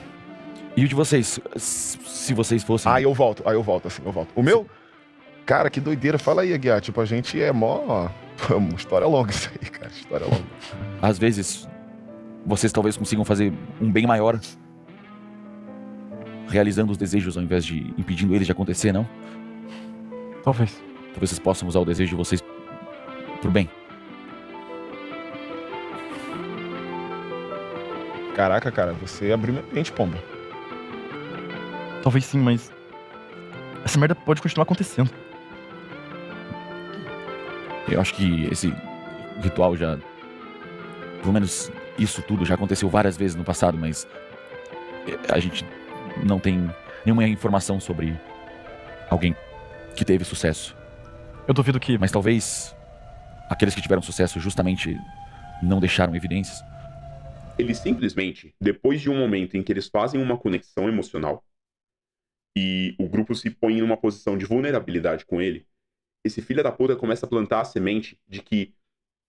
E o de vocês? Se vocês fossem... Aí eu volto, assim, eu volto. O meu? Cara, que doideira. Fala aí, Aguiar. Tipo, a gente é mó... Uma história longa isso aí, cara. História longa. Às vezes, vocês talvez consigam fazer um bem maior realizando os desejos ao invés de impedindo eles de acontecer, não? Talvez. Talvez vocês possam usar o desejo de vocês pro bem. Caraca, cara, você abriu minha mente, Pomba. Talvez sim, mas... essa merda pode continuar acontecendo. Eu acho que esse ritual já... Pelo menos isso tudo já aconteceu várias vezes no passado, mas... a gente não tem nenhuma informação sobre alguém que teve sucesso. Eu duvido que... Mas talvez aqueles que tiveram sucesso justamente não deixaram evidências. Eles simplesmente, depois de um momento em que eles fazem uma conexão emocional e o grupo se põe em uma posição de vulnerabilidade com ele, esse filho da puta começa a plantar a semente de que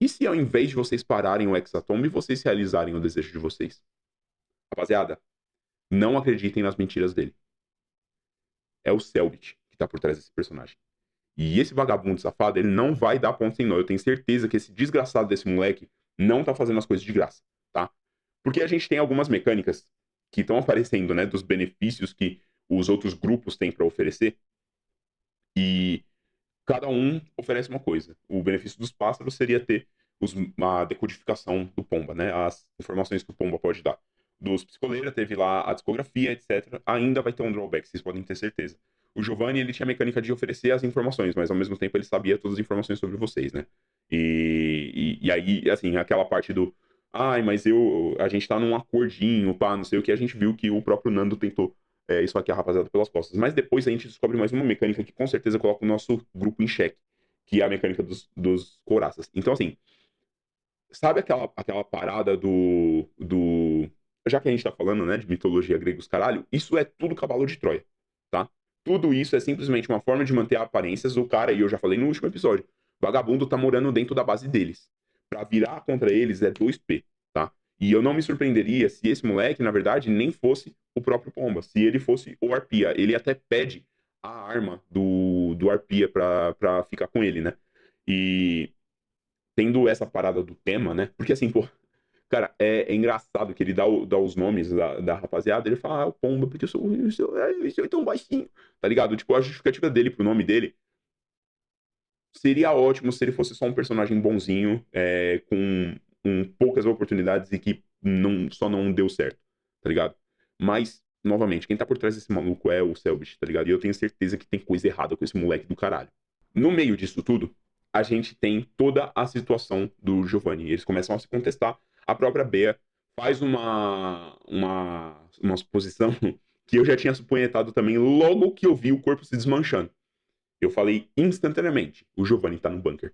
e se ao invés de vocês pararem o Hexatomb, vocês realizarem o desejo de vocês? Rapaziada, não acreditem nas mentiras dele. É o Selbit que tá por trás desse personagem. E esse vagabundo safado, ele não vai dar ponto sem nó. Eu tenho certeza que esse desgraçado desse moleque não tá fazendo as coisas de graça, tá? Porque a gente tem algumas mecânicas que estão aparecendo, né, dos benefícios que os outros grupos têm para oferecer. E cada um oferece uma coisa. O benefício dos pássaros seria ter a decodificação do Pomba, né? As informações que o Pomba pode dar. Dos Psicoleira teve lá a discografia, etc. Ainda vai ter um drawback, vocês podem ter certeza. O Giovanni, ele tinha a mecânica de oferecer as informações, mas ao mesmo tempo ele sabia todas as informações sobre vocês, né? E aí, assim, aquela parte do mas a gente tá num acordinho, pá, não sei o que, a gente viu que o próprio Nando tentou isso aqui a rapaziada pelas costas. Mas depois a gente descobre mais uma mecânica que com certeza coloca o nosso grupo em xeque, que é a mecânica dos couraças. Então, assim, sabe aquela parada do... Já que a gente tá falando, né, de mitologia grega, os caralho, isso é tudo cavalo de Troia, tá? Tudo isso é simplesmente uma forma de manter aparências do cara, e eu já falei no último episódio, vagabundo tá morando dentro da base deles. Pra virar contra eles é 2P, tá? E eu não me surpreenderia se esse moleque, na verdade, nem fosse o próprio Pomba, se ele fosse o Arpia. Ele até pede a arma do do Arpia pra ficar com ele, né? E tendo essa parada do tema, né? Porque assim, pô, cara, é engraçado que ele dá os nomes da rapaziada, ele fala, o Pomba, porque eu sou tão baixinho, tá ligado? Tipo, a justificativa dele pro nome dele seria ótimo se ele fosse só um personagem bonzinho, com poucas oportunidades e que só não deu certo, tá ligado? Mas, novamente, quem tá por trás desse maluco é o Selbit, tá ligado? E eu tenho certeza que tem coisa errada com esse moleque do caralho. No meio disso tudo, a gente tem toda a situação do Giovanni. Eles começam a se contestar. A própria Bea faz uma suposição que eu já tinha suponhetado também logo que eu vi o corpo se desmanchando. Eu falei instantaneamente, o Giovanni tá no bunker.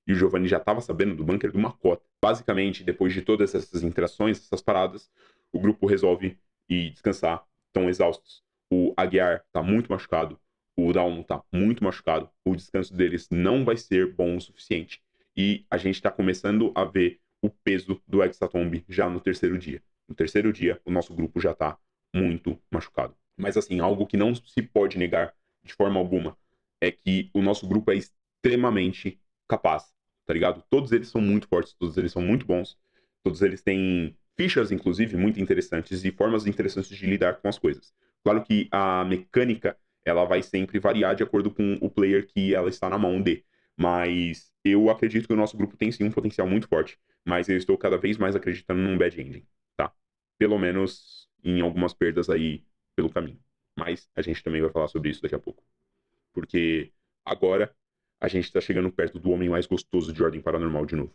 E o Giovanni já tava sabendo do bunker do Makota. Basicamente, depois de todas essas interações, essas paradas, o grupo resolve ir descansar. Estão exaustos. O Aguiar tá muito machucado. O Dalmo tá muito machucado. O descanso deles não vai ser bom o suficiente. E a gente tá começando a ver o peso do Hexatomb já no terceiro dia. No terceiro dia, o nosso grupo já tá muito machucado. Mas assim, algo que não se pode negar de forma alguma é que o nosso grupo é extremamente capaz, tá ligado? Todos eles são muito fortes, todos eles são muito bons, todos eles têm fichas, inclusive, muito interessantes e formas interessantes de lidar com as coisas. Claro que a mecânica, ela vai sempre variar de acordo com o player que ela está na mão de, mas eu acredito que o nosso grupo tem sim um potencial muito forte, mas eu estou cada vez mais acreditando num bad ending, tá? Pelo menos em algumas perdas aí pelo caminho. Mas a gente também vai falar sobre isso daqui a pouco. Porque agora a gente tá chegando perto do homem mais gostoso de Ordem Paranormal de novo.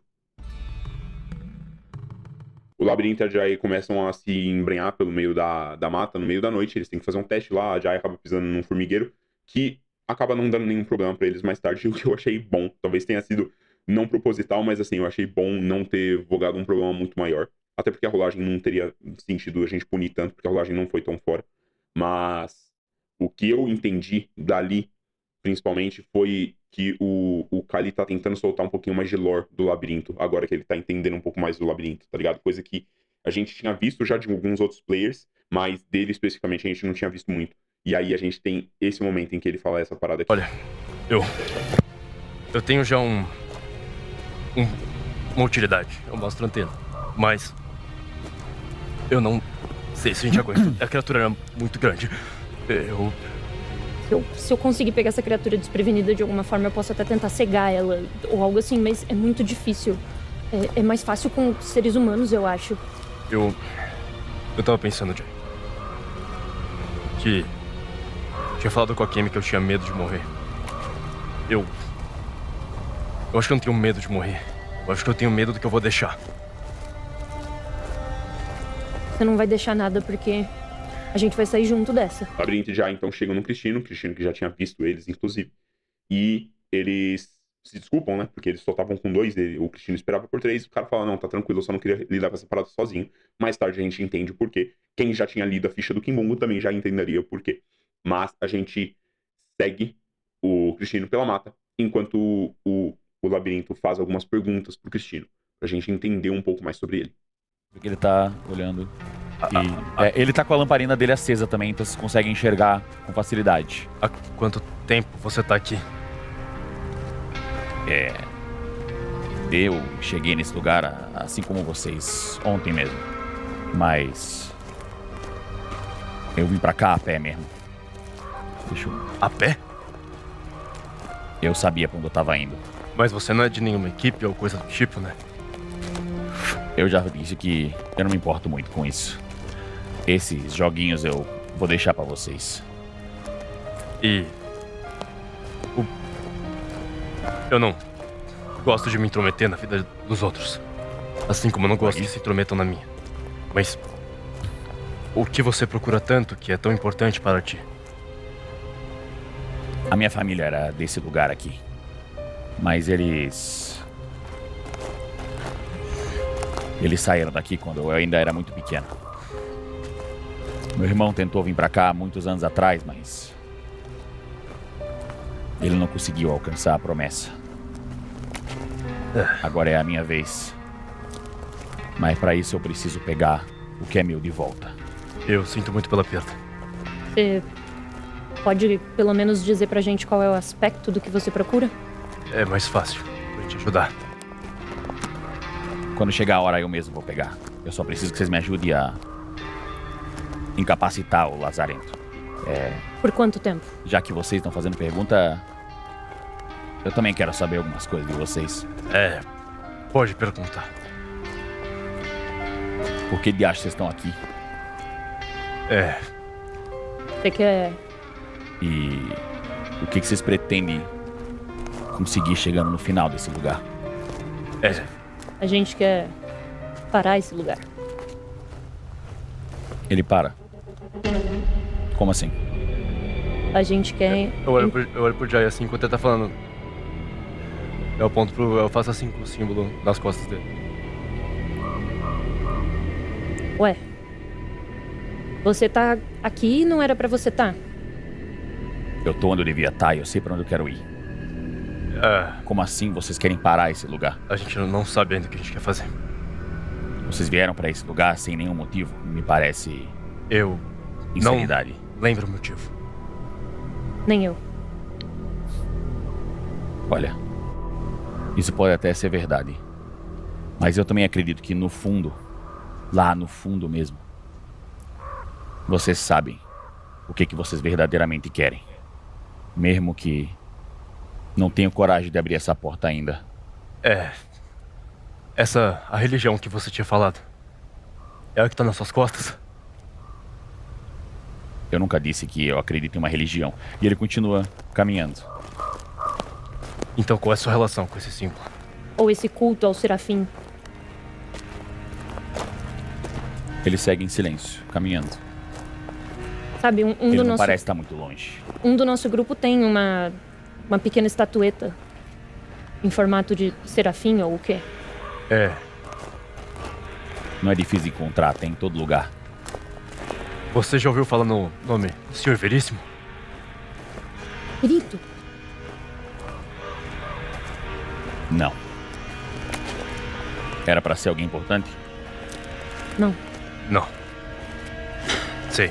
O Labirinto e a Jai começam a se embrenhar pelo meio da mata, no meio da noite. Eles têm que fazer um teste lá, a Jai acaba pisando num formigueiro, que acaba não dando nenhum problema pra eles mais tarde, o que eu achei bom. Talvez tenha sido não proposital, mas assim, eu achei bom não ter vogado um problema muito maior. Até porque a rolagem não teria sentido a gente punir tanto, porque a rolagem não foi tão fora. Mas o que eu entendi dali, principalmente, foi que o Kali tá tentando soltar um pouquinho mais de lore do labirinto, agora que ele tá entendendo um pouco mais do labirinto, tá ligado? Coisa que a gente tinha visto já de alguns outros players, mas dele especificamente a gente não tinha visto muito. E aí a gente tem esse momento em que ele fala essa parada aqui. Olha, eu tenho já uma utilidade, eu mostro a antena, mas eu não sei se a gente aguenta. A criatura era muito grande. Se eu conseguir pegar essa criatura desprevenida de alguma forma, eu posso até tentar cegar ela ou algo assim, mas é muito difícil. É mais fácil com seres humanos, eu acho. Eu tava pensando, Jay, que tinha falado com a Kemi que eu tinha medo de morrer. Eu acho que eu não tenho medo de morrer. Eu acho que eu tenho medo do que eu vou deixar. Você não vai deixar nada porque a gente vai sair junto dessa. O Labirinto já então chegam no Cristino que já tinha visto eles, inclusive. E eles se desculpam, né? Porque eles só estavam com 2, o Cristino esperava por 3. O cara fala, não, tá tranquilo, eu só não queria lidar com essa parada sozinho. Mais tarde a gente entende o porquê. Quem já tinha lido a ficha do Kimbungo também já entenderia o porquê. Mas a gente segue o Cristino pela mata, enquanto o Labirinto faz algumas perguntas pro Cristino, pra gente entender um pouco mais sobre ele. Porque ele tá olhando. Ele tá com a lamparina dele acesa também, então vocês conseguem enxergar com facilidade. Há quanto tempo você tá aqui? Eu cheguei nesse lugar assim como vocês, ontem mesmo. Mas eu vim pra cá a pé mesmo. A pé? Eu sabia pra onde eu tava indo. Mas você não é de nenhuma equipe ou coisa do tipo, né? Eu já disse que eu não me importo muito com isso. Esses joguinhos eu vou deixar pra vocês. Eu não gosto de me intrometer na vida dos outros. Assim como eu não gosto que se intrometam na minha. Mas o que você procura tanto que é tão importante para ti? A minha família era desse lugar aqui. Mas eles saíram daqui quando eu ainda era muito pequeno. Meu irmão tentou vir pra cá muitos anos atrás, mas ele não conseguiu alcançar a promessa. Agora é a minha vez. Mas pra isso eu preciso pegar o que é meu de volta. Eu sinto muito pela perda. Você pode pelo menos dizer pra gente qual é o aspecto do que você procura? É mais fácil pra te ajudar. Quando chegar a hora, eu mesmo vou pegar. Eu só preciso que vocês me ajudem a incapacitar o Lazarento. Por quanto tempo? Já que vocês estão fazendo pergunta, eu também quero saber algumas coisas de vocês. Pode perguntar. Por que de acho que vocês estão aqui? Você quer... E o que vocês pretendem conseguir chegando no final desse lugar? A gente quer parar esse lugar. Ele para. Como assim? A gente quer... Eu olho pro Jai assim enquanto ele tá falando. Eu aponto eu faço assim com o símbolo nas costas dele. Ué. Você tá aqui e não era pra você tá? Eu tô onde eu devia estar e eu sei pra onde eu quero ir. Como assim vocês querem parar esse lugar? A gente não sabe ainda o que a gente quer fazer. Vocês vieram pra esse lugar sem nenhum motivo? Me parece Eu insanidade. não lembro o motivo. Nem eu. Olha, isso pode até ser verdade. Mas eu também acredito que no fundo, lá no fundo mesmo, vocês sabem o que vocês verdadeiramente querem. Mesmo que não tenham coragem de abrir essa porta ainda. A religião que você tinha falado, é a que tá nas suas costas? Eu nunca disse que eu acredito em uma religião. E ele continua caminhando. Então qual é a sua relação com esse símbolo? Ou esse culto ao serafim. Ele segue em silêncio, caminhando. Sabe, um Ele do não nosso... parece estar muito longe. Um do nosso grupo tem uma pequena estatueta. Em formato de serafim ou o quê? Não é difícil de encontrar, tem em todo lugar. Você já ouviu falar no nome do Sr. Veríssimo? Perito. Não. Era pra ser alguém importante? Não. Não. Sei.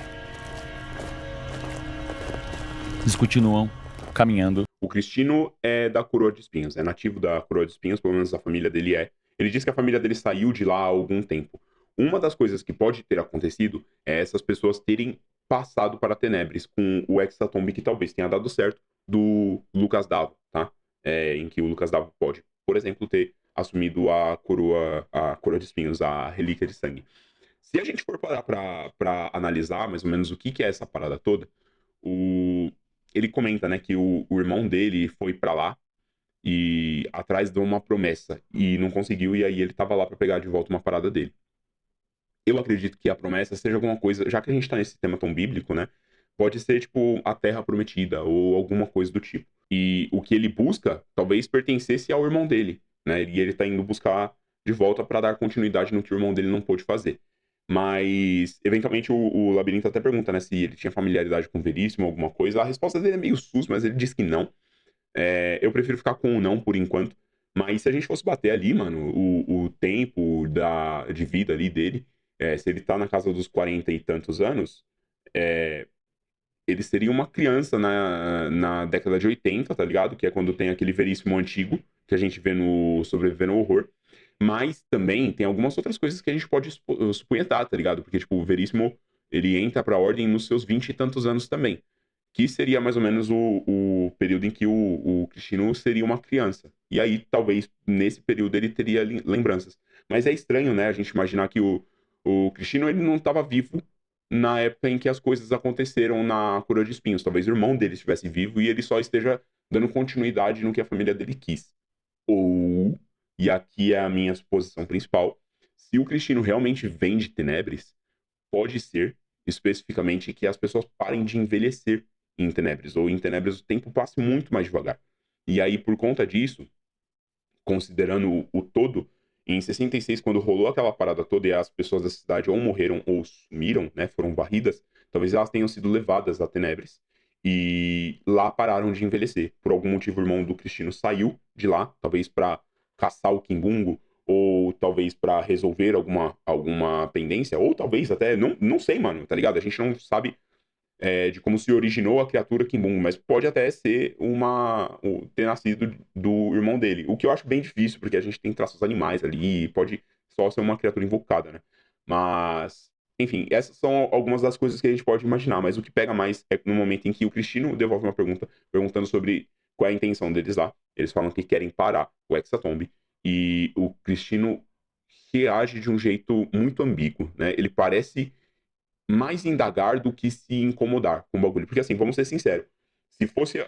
Eles continuam caminhando. O Cristino é da Coroa de Espinhos, é nativo da Coroa de Espinhos, pelo menos a família dele é. Ele diz que a família dele saiu de lá há algum tempo. Uma das coisas que pode ter acontecido é essas pessoas terem passado para Tenebres com o Hexatombe que talvez tenha dado certo do Lucas Davo, tá? Em que o Lucas Davo pode, por exemplo, ter assumido a coroa de espinhos, a relíquia de sangue. Se a gente for parar pra analisar mais ou menos o que é essa parada toda, ele comenta, né, que o irmão dele foi pra lá e atrás de uma promessa e não conseguiu, e aí ele tava lá pra pegar de volta uma parada dele. Eu acredito que a promessa seja alguma coisa, já que a gente tá nesse tema tão bíblico, né, pode ser tipo a terra prometida ou alguma coisa do tipo. E o que ele busca talvez pertencesse ao irmão dele, né, e ele tá indo buscar de volta pra dar continuidade no que o irmão dele não pôde fazer. Mas, eventualmente, o Labirinto até pergunta, né, se ele tinha familiaridade com o Veríssimo, alguma coisa. A resposta dele é meio sus, mas ele diz que não. Eu prefiro ficar com o não por enquanto. Mas se a gente fosse bater ali, mano, o tempo de vida ali dele, se ele tá na casa dos 40 e tantos anos, ele seria uma criança na década de 80, tá ligado? Que é quando tem aquele Veríssimo antigo, que a gente vê no Sobreviver no Horror. Mas também tem algumas outras coisas que a gente pode supunhetar, tá ligado? Porque, tipo, o Veríssimo, ele entra pra ordem nos seus 20 e tantos anos também. Que seria mais ou menos o período em que o Cristino seria uma criança. E aí, talvez, nesse período, ele teria lembranças. Mas é estranho, né? A gente imaginar que o Cristino, ele não estava vivo na época em que as coisas aconteceram na Coroa de Espinhos. Talvez o irmão dele estivesse vivo e ele só esteja dando continuidade no que a família dele quis. Ou... E aqui é a minha suposição principal. Se o Cristino realmente vem de Tenebres, pode ser, especificamente, que as pessoas parem de envelhecer em Tenebres. Ou em Tenebres o tempo passe muito mais devagar. E aí, por conta disso, considerando o todo, em 66, quando rolou aquela parada toda e as pessoas da cidade ou morreram ou sumiram, né, foram varridas, talvez elas tenham sido levadas a Tenebres. E lá pararam de envelhecer. Por algum motivo, o irmão do Cristino saiu de lá, talvez para caçar o Kimbungo, ou talvez pra resolver alguma pendência, ou talvez até, não sei, mano, tá ligado? A gente não sabe de como se originou a criatura Kimbungo, mas pode até ser ter nascido do irmão dele. O que eu acho bem difícil, porque a gente tem traços animais ali e pode só ser uma criatura invocada, né? Mas, enfim, essas são algumas das coisas que a gente pode imaginar, mas o que pega mais é no momento em que o Cristino devolve uma pergunta perguntando sobre qual é a intenção deles lá. Eles falam que querem parar o Hexatomb e o Cristino reage de um jeito muito ambíguo, né? Ele parece mais indagar do que se incomodar com o bagulho. Porque assim, vamos ser sinceros, se fosse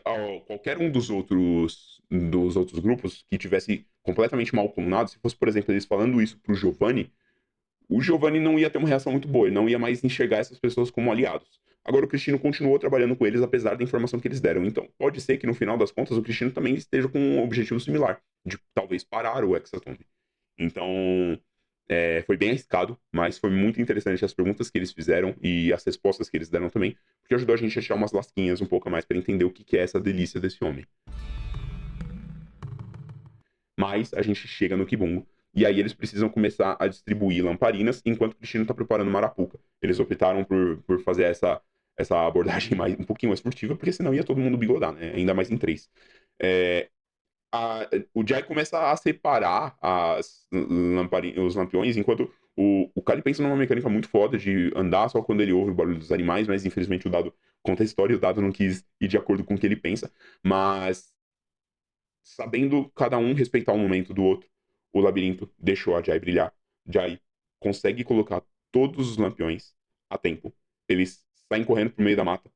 qualquer um dos outros grupos que tivesse completamente mal comunado, se fosse, por exemplo, eles falando isso pro Giovanni, o Giovanni não ia ter uma reação muito boa, ele não ia mais enxergar essas pessoas como aliados. Agora o Cristino continuou trabalhando com eles, apesar da informação que eles deram. Então, pode ser que no final das contas o Cristino também esteja com um objetivo similar, de talvez parar o Hexatomb. Então, foi bem arriscado, mas foi muito interessante as perguntas que eles fizeram e as respostas que eles deram também, porque ajudou a gente a tirar umas lasquinhas um pouco a mais para entender o que é essa delícia desse homem. Mas a gente chega no Kimbungo, e aí eles precisam começar a distribuir lamparinas, enquanto o Cristino está preparando Marapuca. Eles optaram por fazer essa abordagem um pouquinho mais furtiva, porque senão ia todo mundo bigodar, né? Ainda mais em 3. O Jai começa a separar os lampiões, enquanto o Kali pensa numa mecânica muito foda de andar só quando ele ouve o barulho dos animais, mas infelizmente o dado conta a história e o dado não quis ir de acordo com o que ele pensa. Mas, sabendo cada um respeitar o momento do outro, o labirinto deixou a Jai brilhar. Jai consegue colocar todos os lampiões a tempo. Eles saem correndo pro meio da mata,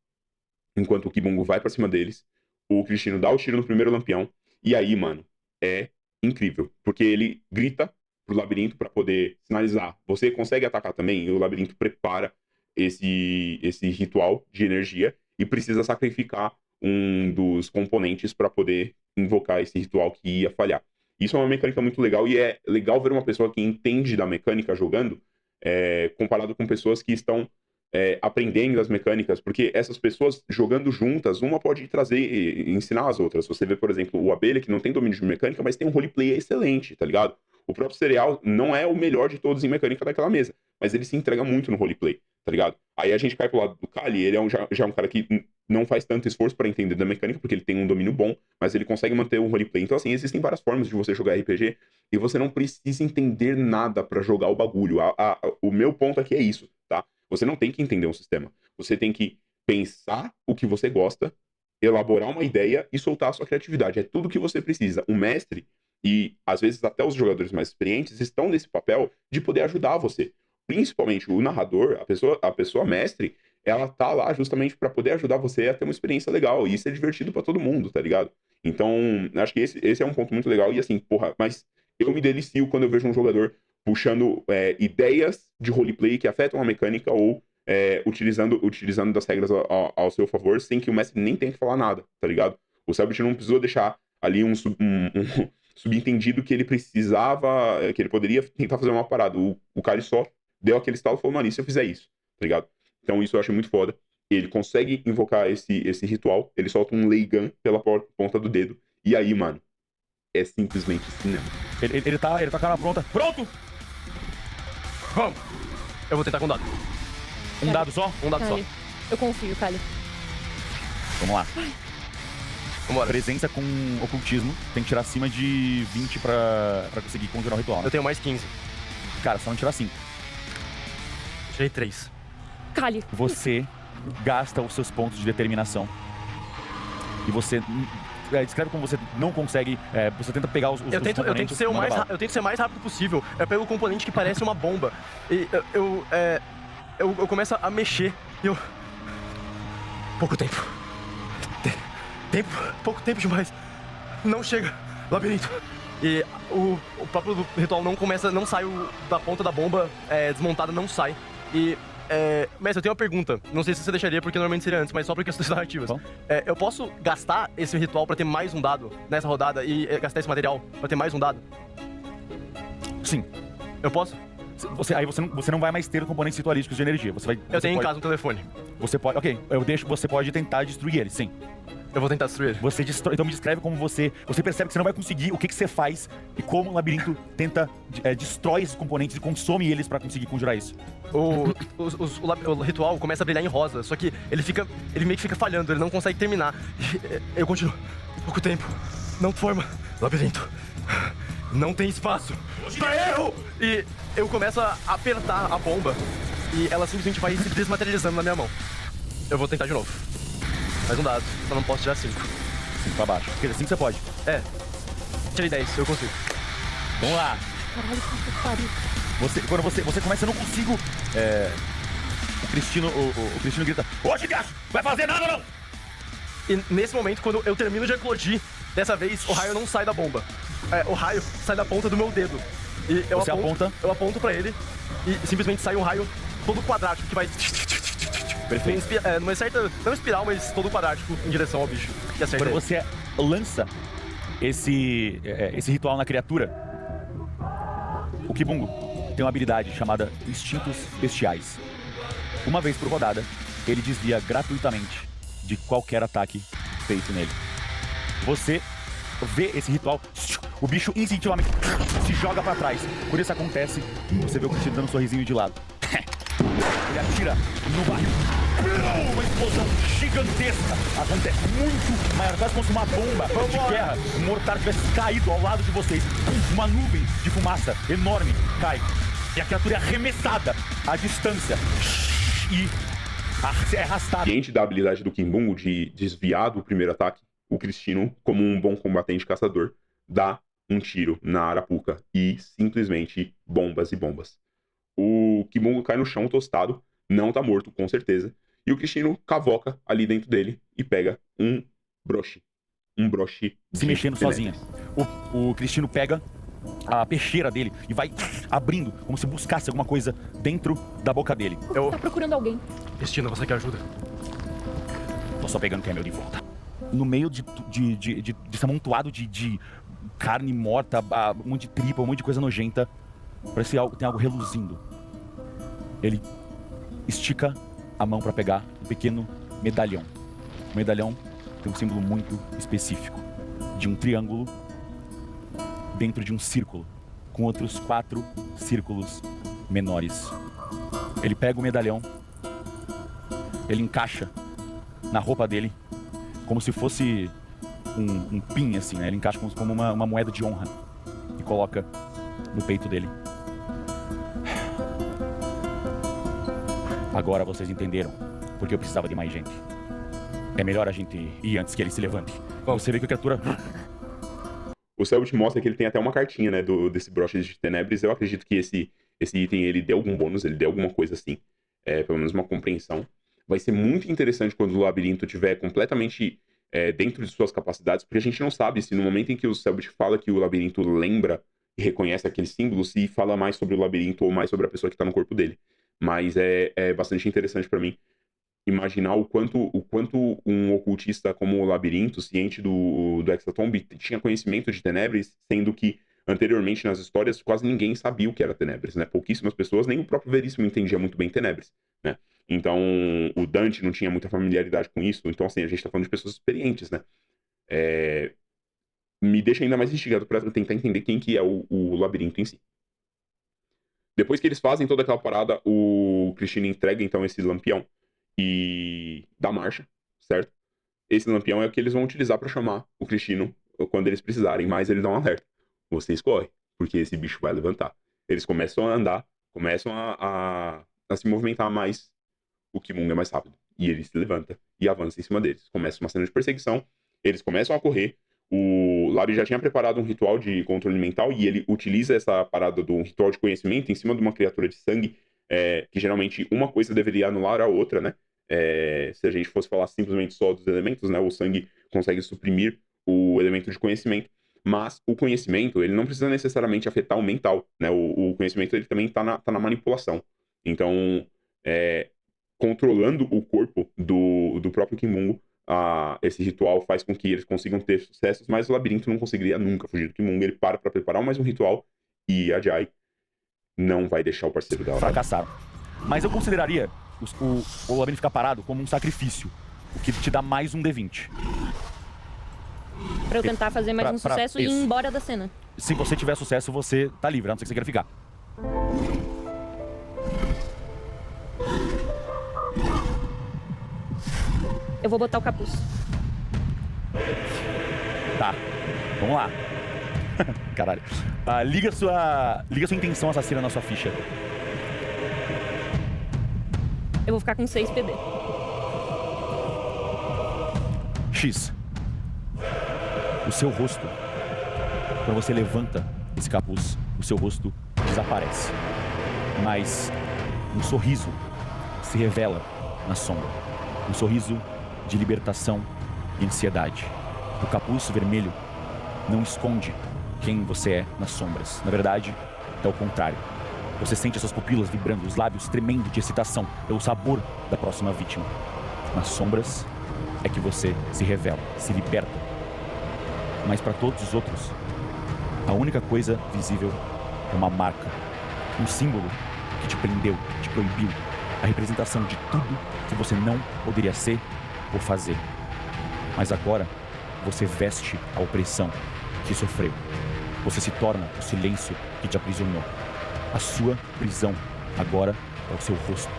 enquanto o Kimbungo vai pra cima deles. O Cristino dá o tiro no primeiro lampião. E aí, mano, é incrível. Porque ele grita pro labirinto pra poder sinalizar. Você consegue atacar também? E o labirinto prepara esse ritual de energia e precisa sacrificar um dos componentes pra poder invocar esse ritual que ia falhar. Isso é uma mecânica muito legal e é legal ver uma pessoa que entende da mecânica jogando, comparado com pessoas que estão aprendendo as mecânicas, porque essas pessoas jogando juntas, uma pode trazer e ensinar as outras. Você vê, por exemplo, o Abelha, que não tem domínio de mecânica, mas tem um roleplay excelente, tá ligado? O próprio Cereal não é o melhor de todos em mecânica daquela mesa, mas ele se entrega muito no roleplay, tá ligado? Aí a gente cai pro lado do Kali, ele já é um cara que não faz tanto esforço para entender da mecânica, porque ele tem um domínio bom, mas ele consegue manter um roleplay. Então, assim, existem várias formas de você jogar RPG, e você não precisa entender nada para jogar o bagulho. O meu ponto aqui é isso, tá? Você não tem que entender um sistema. Você tem que pensar o que você gosta, elaborar uma ideia e soltar a sua criatividade. É tudo que você precisa. O mestre, e às vezes até os jogadores mais experientes, estão nesse papel de poder ajudar você. Principalmente o narrador, a pessoa mestre, ela tá lá justamente para poder ajudar você a ter uma experiência legal. E isso é divertido para todo mundo, tá ligado? Então, acho que esse é um ponto muito legal. E assim, porra, mas eu me delicio quando eu vejo um jogador puxando ideias de roleplay que afetam a mecânica ou utilizando das regras ao seu favor, sem que o mestre nem tenha que falar nada, tá ligado? O Selbit não precisou deixar ali um subentendido que ele precisava, que ele poderia tentar fazer uma parada. O cara só deu aquele estalo e falou, mano, e se eu fizer isso, tá ligado? Então isso eu acho muito foda. Ele consegue invocar esse ritual, ele solta um Leigan pela ponta do dedo, e aí, mano, é simplesmente cinema. Ele tá com a cara pronta. Pronto! Vamos! Eu vou tentar com um dado. Um dado só? Um dado Kali. só. Eu confio, Kali. Vamos lá. Vambora. Presença com ocultismo. Tem que tirar acima de 20 pra conseguir conjurar o ritual, né? Eu tenho mais 15. Cara, só não tirar 5. Tirei 3. Kali. Você gasta os seus pontos de determinação. E você... descreve como você não consegue... você tenta pegar os Eu tento componentes, ser manda bala. eu tento ser o mais rápido possível. Eu pego o componente que parece uma bomba. E eu começo a mexer. E eu... Pouco tempo. Pouco tempo demais. Não chega. Labirinto. E o próprio ritual não sai da ponta da bomba desmontada, não sai. E... Mestre, eu tenho uma pergunta. Não sei se você deixaria, porque normalmente seria antes, mas só por questões narrativas. Eu posso gastar esse ritual pra ter mais um dado nessa rodada e gastar esse material pra ter mais um dado? Sim. Eu posso? Você não vai mais ter componentes ritualísticos de energia. Eu tenho em casa um telefone. Você pode... Ok, você pode tentar destruir ele, sim. Eu vou tentar destruir ele. Você destrói... Então me descreve como você percebe que você não vai conseguir, o que você faz e como o labirinto tenta... destrói esses componentes e consome eles pra conseguir conjurar isso. O ritual começa a brilhar em rosa, só que ele meio que fica falhando, ele não consegue terminar. Eu continuo. Pouco tempo. Não forma. Labirinto. Não tem espaço. Pra erro! E eu começo a apertar a bomba e ela simplesmente vai se desmaterializando na minha mão. Eu vou tentar de novo. Mais um dado, só não posso tirar 5. 5 pra baixo. Porque assim você pode. Tirei 10, eu consigo. Vamos lá. Caralho, que pariu. Quando você começa, eu não consigo... O Cristino grita: ô, Gigaço, vai fazer nada não! E nesse momento, quando eu termino de eclodir, dessa vez o raio não sai da bomba. O raio sai da ponta do meu dedo. E eu aponto pra ele e simplesmente sai um raio todo quadrático que vai... Perfeito. Numa certa... Não espiral, mas todo quadrático em direção ao bicho. Que acerta Quando ele. você lança esse ritual na criatura, o Kibungo tem uma habilidade chamada Instintos Bestiais. Uma vez por rodada, ele desvia gratuitamente de qualquer ataque feito nele. Você vê esse ritual, o bicho instintivamente se joga pra trás. Quando isso acontece, você vê o Cristiano dando um sorrisinho de lado. Ele atira no barril. Uma explosão gigantesca acontece, muito maior, quase como se uma bomba de guerra, um mortar tivesse caído ao lado de vocês. Uma nuvem de fumaça enorme cai e a criatura é arremessada à distância e é arrastada. Ciente da habilidade do Kimbungo de desviar do primeiro ataque, o Cristino, como um bom combatente caçador, dá um tiro na arapuca e simplesmente bombas e bombas. O Kimbungo cai no chão tostado, não tá morto, com certeza, e o Cristino cavoca ali dentro dele e pega um broche. Um broche se mexendo sozinha. O Cristino pega a peixeira dele e vai abrindo, como se buscasse alguma coisa dentro da boca dele. Tá procurando alguém. Cristina, você quer ajuda? Tô só pegando o que é meu de volta. No meio desse amontoado de carne morta, um monte de tripa, um monte de coisa nojenta, parece que tem algo reluzindo. Ele estica a mão pra pegar um pequeno medalhão. O medalhão tem um símbolo muito específico, de um triângulo dentro de um círculo, com outros 4 círculos menores. Ele pega o medalhão, ele encaixa na roupa dele, como se fosse um pin, assim, né? Ele encaixa como uma moeda de honra e coloca no peito dele. Agora vocês entenderam porque eu precisava de mais gente. É melhor a gente ir antes que ele se levante. Você vê que a criatura... O Selbit mostra que ele tem até uma cartinha, né, desse broche de Tenebris. Eu acredito que esse item, ele dê algum bônus, ele dê alguma coisa assim. Pelo menos uma compreensão. Vai ser muito interessante quando o labirinto estiver completamente dentro de suas capacidades, porque a gente não sabe se no momento em que o Selbit fala que o labirinto lembra e reconhece aquele símbolo, se fala mais sobre o labirinto ou mais sobre a pessoa que está no corpo dele. Mas é bastante interessante para mim imaginar o quanto um ocultista como o Labirinto, ciente do Hexatomb, tinha conhecimento de Tenebris, sendo que anteriormente nas histórias quase ninguém sabia o que era Tenebris, né? Pouquíssimas pessoas, nem o próprio Veríssimo entendia muito bem Tenebris, né? Então o Dante não tinha muita familiaridade com isso, então assim, a gente tá falando de pessoas experientes, né? Me deixa ainda mais instigado para tentar entender quem que é o Labirinto em si. Depois que eles fazem toda aquela parada, o Cristino entrega então esse lampião e dá marcha, certo? Esse lampião é o que eles vão utilizar para chamar o Cristino quando eles precisarem, mas eles dão um alerta. Vocês correm, porque esse bicho vai levantar. Eles começam a andar, começam a se movimentar mais. O Kimbungo é mais rápido. E ele se levanta e avança em cima deles. Começa uma cena de perseguição, eles começam a correr. O Larry já tinha preparado um ritual de controle mental e ele utiliza essa parada do ritual de conhecimento em cima de uma criatura de sangue, que geralmente uma coisa deveria anular a outra, né? Se a gente fosse falar simplesmente só dos elementos, né? O sangue consegue suprimir o elemento de conhecimento, mas o conhecimento, ele não precisa necessariamente afetar o mental, né? O conhecimento, ele também tá na manipulação. Então, controlando o corpo do próprio Kimbungo, esse ritual faz com que eles consigam ter sucessos, mas o labirinto não conseguiria nunca fugir do Kimbungo. Ele para preparar mais um ritual e a Jai não vai deixar o parceiro dela. Fracassaram. Mas eu consideraria o labirinto ficar parado como um sacrifício, o que te dá mais um D20. Pra eu tentar fazer mais um sucesso e ir isso. embora da cena. Se você tiver sucesso, você tá livre, a não ser que você queira ficar. Eu vou botar o capuz. Tá, vamos lá. Caralho. Liga sua intenção assassina na sua ficha. Eu vou ficar com 6 PD. X. O seu rosto, quando você levanta esse capuz, o seu rosto desaparece. Mas um sorriso se revela na sombra. Um sorriso de libertação e ansiedade. O capuz vermelho não esconde quem você é nas sombras. Na verdade, é o contrário. Você sente as suas pupilas vibrando, os lábios tremendo de excitação pelo sabor da próxima vítima. Nas sombras é que você se revela, se liberta. Mas para todos os outros, a única coisa visível é uma marca, um símbolo que te prendeu, te proibiu, a representação de tudo que você não poderia ser ou fazer. Mas agora, você veste a opressão que sofreu. Você se torna o silêncio que te aprisionou. A sua prisão agora é o seu rosto.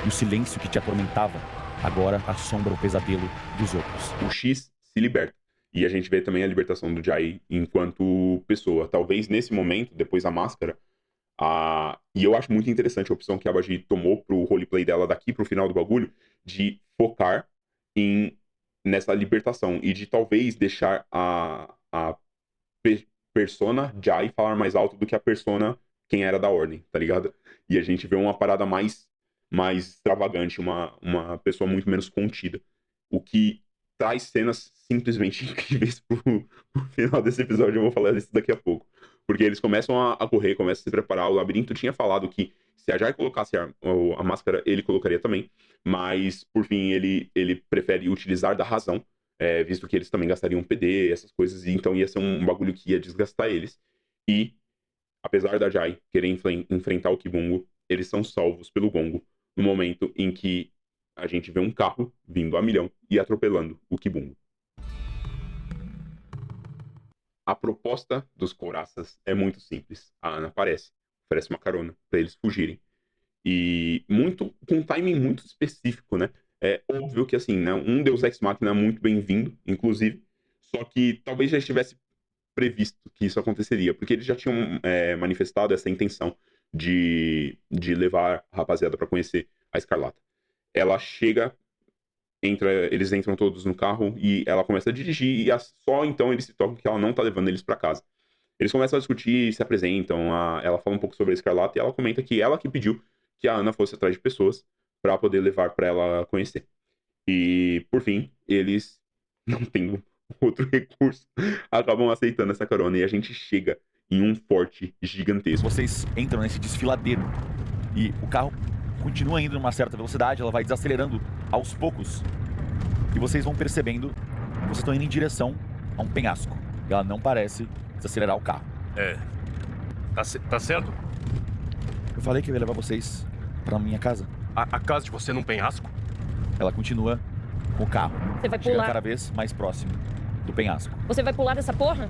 E o silêncio que te atormentava agora assombra o pesadelo dos outros. O X se liberta. E a gente vê também a libertação do Jai enquanto pessoa. Talvez nesse momento, depois da máscara, e eu acho muito interessante a opção que a Bagi tomou pro roleplay dela daqui pro final do bagulho, de focar nessa libertação e de talvez deixar a persona Jai falar mais alto do que a persona quem era da ordem, tá ligado? E a gente vê uma parada mais extravagante, uma pessoa muito menos contida. O que traz cenas simplesmente incríveis pro final desse episódio. Eu vou falar disso daqui a pouco. Porque eles começam a correr, começam a se preparar. O Labirinto tinha falado que se a Jai colocasse a máscara, ele colocaria também. Mas, por fim, ele prefere utilizar da razão, visto que eles também gastariam PD, essas coisas. E então ia ser um bagulho que ia desgastar eles. E, apesar da Jai querer enfrentar o Kibungo, eles são salvos pelo Gongo no momento em que a gente vê um carro vindo a milhão e atropelando o Kibungo. A proposta dos couraças é muito simples. A Ana oferece uma carona para eles fugirem. E com um timing muito específico, né? É óbvio que, assim, né, um Deus Ex Machina muito bem-vindo, inclusive. Só que talvez já estivesse previsto que isso aconteceria. Porque eles já tinham manifestado essa intenção de levar a rapaziada para conhecer a Escarlata. Ela chega, eles entram todos no carro e ela começa a dirigir e só então eles se tocam que ela não tá levando eles para casa. Eles começam a discutir, se apresentam, ela fala um pouco sobre a Escarlata e ela comenta que ela que pediu que a Ana fosse atrás de pessoas para poder levar para ela conhecer. E, por fim, eles, não tendo outro recurso, acabam aceitando essa carona e a gente chega em um forte gigantesco. Vocês entram nesse desfiladeiro e o carro continua indo numa certa velocidade, ela vai desacelerando aos poucos. E vocês vão percebendo que vocês estão indo em direção a um penhasco. E ela não parece desacelerar o carro. Tá certo? Eu falei que eu ia levar vocês pra minha casa. A casa de você num penhasco? Ela continua com o carro. Você vai chegando pular? cada vez mais próximo do penhasco. Você vai pular dessa porra?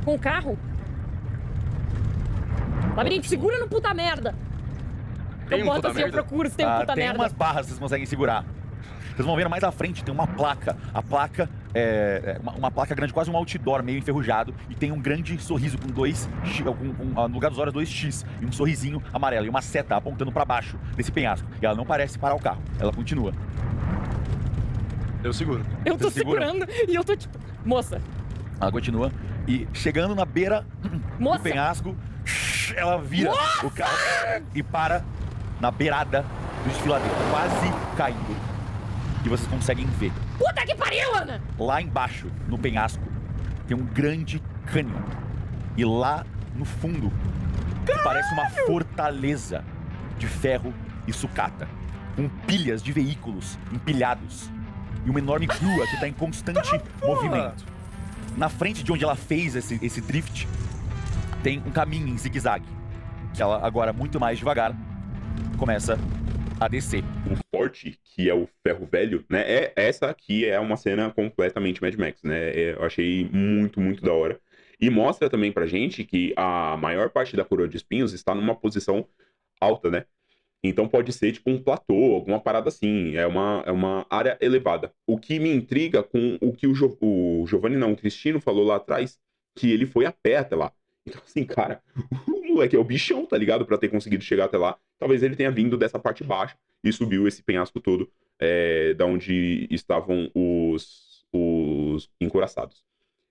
Com o carro? Labirinto, segura no puta merda! Tem Eu um boto puta assim, eu merda? procuro se tem um puta tem merda. umas barras que vocês conseguem segurar. Vocês vão ver mais à frente, tem uma placa. A placa uma placa grande, quase um outdoor meio enferrujado. E tem um grande sorriso com no lugar dos olhos 2X. E um sorrisinho amarelo. E uma seta apontando pra baixo desse penhasco. E ela não parece parar o carro. Ela continua. Eu seguro. Eu tô Vocês seguram? segurando e eu tô tipo... Moça, Ela continua. E chegando na beira do moça! penhasco, ela vira o carro e para na beirada do desfiladeiro, quase caindo. E vocês conseguem ver. Puta que pariu, Ana! Lá embaixo, no penhasco, tem um grande cânion. E lá no fundo, parece uma fortaleza de ferro e sucata, com pilhas de veículos empilhados e uma enorme grua que está em constante movimento. Na frente de onde ela fez esse drift, tem um caminho em zigue-zague. que ela agora muito mais devagar começa a descer. O forte, que é o ferro velho, né? Essa aqui é uma cena completamente Mad Max, né? Eu achei muito, muito da hora. E mostra também pra gente que a maior parte da coroa de espinhos está numa posição alta, né? Então pode ser tipo um platô, alguma parada assim. É uma área elevada. O que me intriga com o que o Giovanni, não, o Cristino falou lá atrás, que ele foi a pé até lá. Então, assim, cara, o moleque é o bichão, tá ligado? Pra ter conseguido chegar até lá. Talvez ele tenha vindo dessa parte baixa e subiu esse penhasco todo da onde estavam os encouraçados.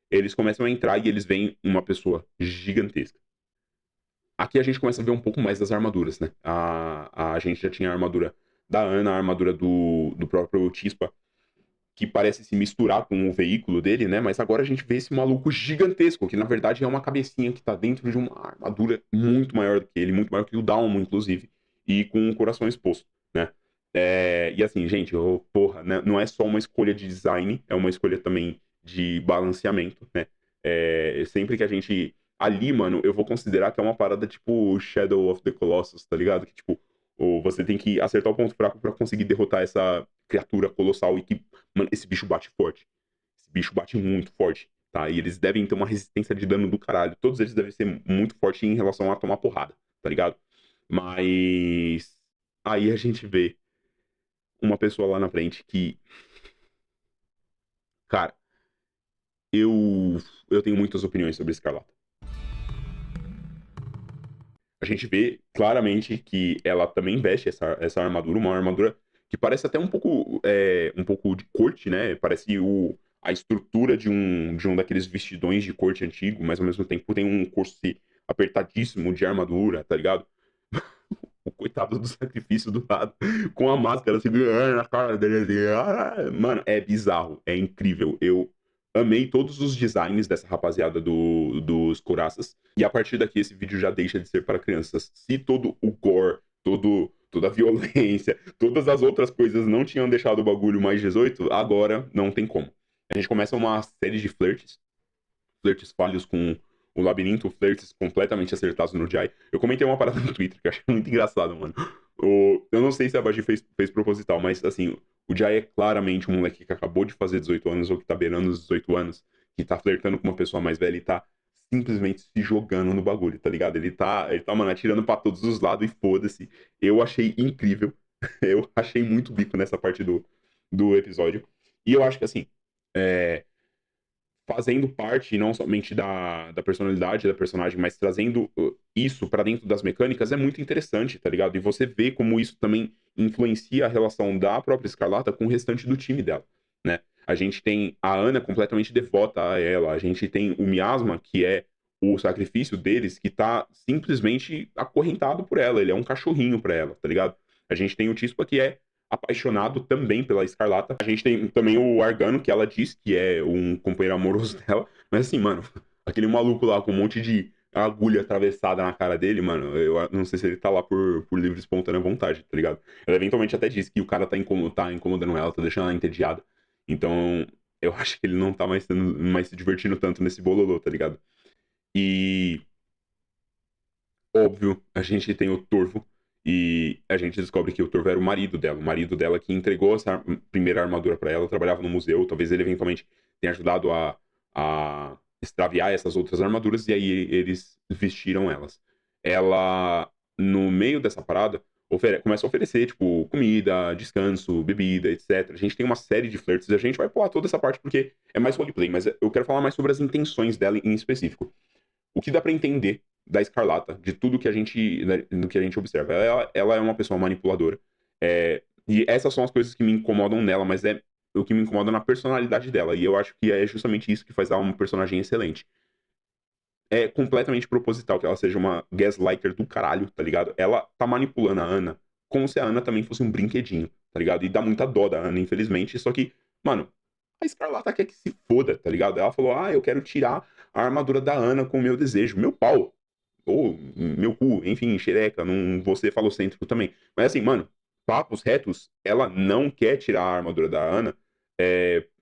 Eles começam a entrar e eles veem uma pessoa gigantesca. Aqui a gente começa a ver um pouco mais das armaduras, né? A gente já tinha a armadura da Ana, a armadura do próprio Tispa, que parece se misturar com o veículo dele, né? Mas agora a gente vê esse maluco gigantesco, que na verdade é uma cabecinha que tá dentro de uma armadura muito maior do que ele, muito maior que o Dalmo, inclusive, e com um coração exposto, né? E assim, gente, porra, né? Não é só uma escolha de design, é uma escolha também de balanceamento, né? Sempre que a gente... Ali, mano, eu vou considerar que é uma parada tipo Shadow of the Colossus, tá ligado? Que, tipo, você tem que acertar o ponto fraco pra conseguir derrotar essa criatura colossal e que, mano, esse bicho bate forte. Esse bicho bate muito forte, tá? E eles devem ter uma resistência de dano do caralho. Todos eles devem ser muito fortes em relação a tomar porrada, tá ligado? Mas... Aí a gente vê uma pessoa lá na frente que... Cara, eu tenho muitas opiniões sobre Escarlata. A gente vê claramente que ela também veste essa armadura, uma armadura que parece até um pouco de corte, né? Parece a estrutura de um daqueles vestidões de corte antigo, mas ao mesmo tempo tem um corset apertadíssimo de armadura, tá ligado? O coitado do sacrifício do lado, com a máscara assim, na cara dele, assim, mano, é bizarro, é incrível. Eu amei todos os designs dessa rapaziada dos couraças. E a partir daqui, esse vídeo já deixa de ser para crianças. Se todo o gore, toda a violência, todas as outras coisas não tinham deixado o bagulho mais 18, agora não tem como. A gente começa uma série de flirts falhos com o labirinto, flirts completamente acertados no Jai. Eu comentei uma parada no Twitter que eu achei muito engraçado, mano. Eu não sei se a Bagi fez proposital, mas assim, o Jai é claramente um moleque que acabou de fazer 18 anos ou que tá beirando os 18 anos, que tá flertando com uma pessoa mais velha e tá simplesmente se jogando no bagulho, tá ligado? Ele tá, mano, atirando pra todos os lados e foda-se. Eu achei incrível. Eu achei muito bico nessa parte do episódio. E eu acho que, assim, fazendo parte não somente da personalidade da personagem, mas trazendo isso pra dentro das mecânicas é muito interessante, tá ligado? E você vê como isso também influencia a relação da própria Escarlata com o restante do time dela, né? A gente tem a Ana completamente devota a ela, a gente tem o Miasma, que é o sacrifício deles, que tá simplesmente acorrentado por ela, ele é um cachorrinho pra ela, tá ligado? A gente tem o Tispa, que é apaixonado também pela Escarlata. A gente tem também o Argano, que ela diz que é um companheiro amoroso dela. Mas assim, mano, aquele maluco lá com um monte de agulha atravessada na cara dele, mano, eu não sei se ele tá lá por livre e espontânea vontade, tá ligado? Ela eventualmente até diz que o cara tá incomodando ela, tá deixando ela entediada. Então, eu acho que ele não tá mais se divertindo tanto nesse bololô, tá ligado? E... Óbvio, a gente tem o Torvo, e a gente descobre que o Torvo era o marido dela que entregou essa primeira armadura pra ela, trabalhava no museu, talvez ele eventualmente tenha ajudado a extraviar essas outras armaduras, e aí eles vestiram elas. Ela, no meio dessa parada, começa a oferecer, tipo, comida, descanso, bebida, etc. A gente tem uma série de flirts, e a gente vai pular toda essa parte porque é mais roleplay, mas eu quero falar mais sobre as intenções dela em específico. O que dá pra entender da Escarlata, de tudo que a gente observa. Ela é uma pessoa manipuladora. E essas são as coisas que me incomodam nela, mas é o que me incomoda na personalidade dela. E eu acho que é justamente isso que faz ela uma personagem excelente. É completamente proposital que ela seja uma gaslighter do caralho, tá ligado? Ela tá manipulando a Ana como se a Ana também fosse um brinquedinho, tá ligado? E dá muita dó da Ana, infelizmente. Só que, mano, a Escarlata quer que se foda, tá ligado? Ela falou, eu quero tirar a armadura da Ana com o meu desejo. Meu pau. Ou meu cu, enfim, xereca, não vou ser falocêntrico também. Mas assim, mano, papos retos, ela não quer tirar a armadura da Ana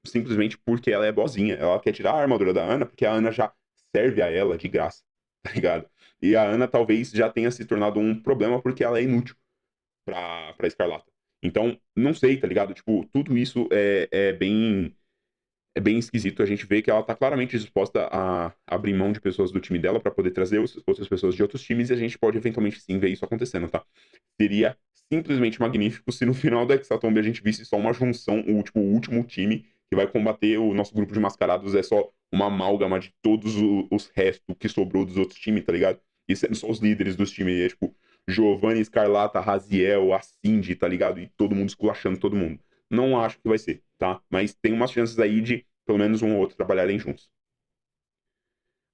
simplesmente porque ela é boazinha. Ela quer tirar a armadura da Ana porque a Ana já serve a ela de graça, tá ligado? E a Ana talvez já tenha se tornado um problema porque ela é inútil pra Escarlata. Então, não sei, tá ligado? Tipo, tudo isso é bem esquisito. A gente vê que ela tá claramente disposta a abrir mão de pessoas do time dela pra poder trazer outras pessoas de outros times e a gente pode eventualmente sim ver isso acontecendo, tá? Seria simplesmente magnífico se no final do Hexatomb a gente visse só uma junção, o último time que vai combater o nosso grupo de mascarados é só uma amálgama de todos os restos que sobrou dos outros times, tá ligado? E sendo só os líderes dos times, é tipo Giovanni, Escarlata, Raziel, a Cindy, tá ligado? E todo mundo esculachando todo mundo. Não acho que vai ser, tá? Mas tem umas chances aí de pelo menos um ou outro trabalharem juntos.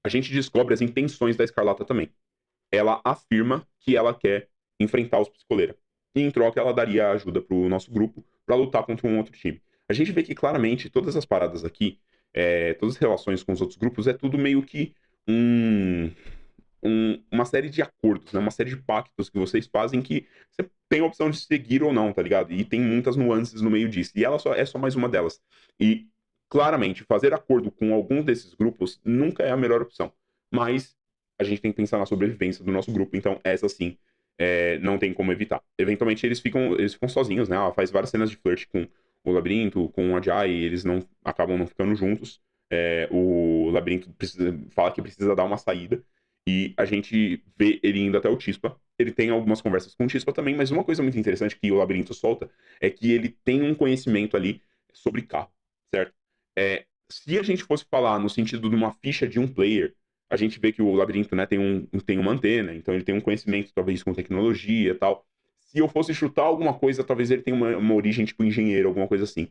A gente descobre as intenções da Escarlata também. Ela afirma que ela quer enfrentar os Psicoleira. E em troca ela daria ajuda pro nosso grupo para lutar contra um outro time. A gente vê que claramente todas as paradas aqui, todas as relações com os outros grupos, é tudo meio que uma série de acordos, né? Uma série de pactos que vocês fazem que você tem a opção de seguir ou não, tá ligado? E tem muitas nuances no meio disso. E ela é só mais uma delas. E, claramente, fazer acordo com algum desses grupos nunca é a melhor opção. Mas a gente tem que pensar na sobrevivência do nosso grupo, então essa sim não tem como evitar. Eventualmente eles ficam sozinhos, né? Ela faz várias cenas de flirt com o Labirinto, com a Jai, e eles acabam não ficando juntos. O Labirinto fala que precisa dar uma saída. E a gente vê ele indo até o Tispa. Ele tem algumas conversas com o Tispa também, mas uma coisa muito interessante que o Labirinto solta é que ele tem um conhecimento ali sobre carro, certo? Se a gente fosse falar no sentido de uma ficha de um player, a gente vê que o Labirinto, né, tem uma antena, então ele tem um conhecimento, talvez, com tecnologia e tal. Se eu fosse chutar alguma coisa, talvez ele tenha uma origem tipo engenheiro, alguma coisa assim.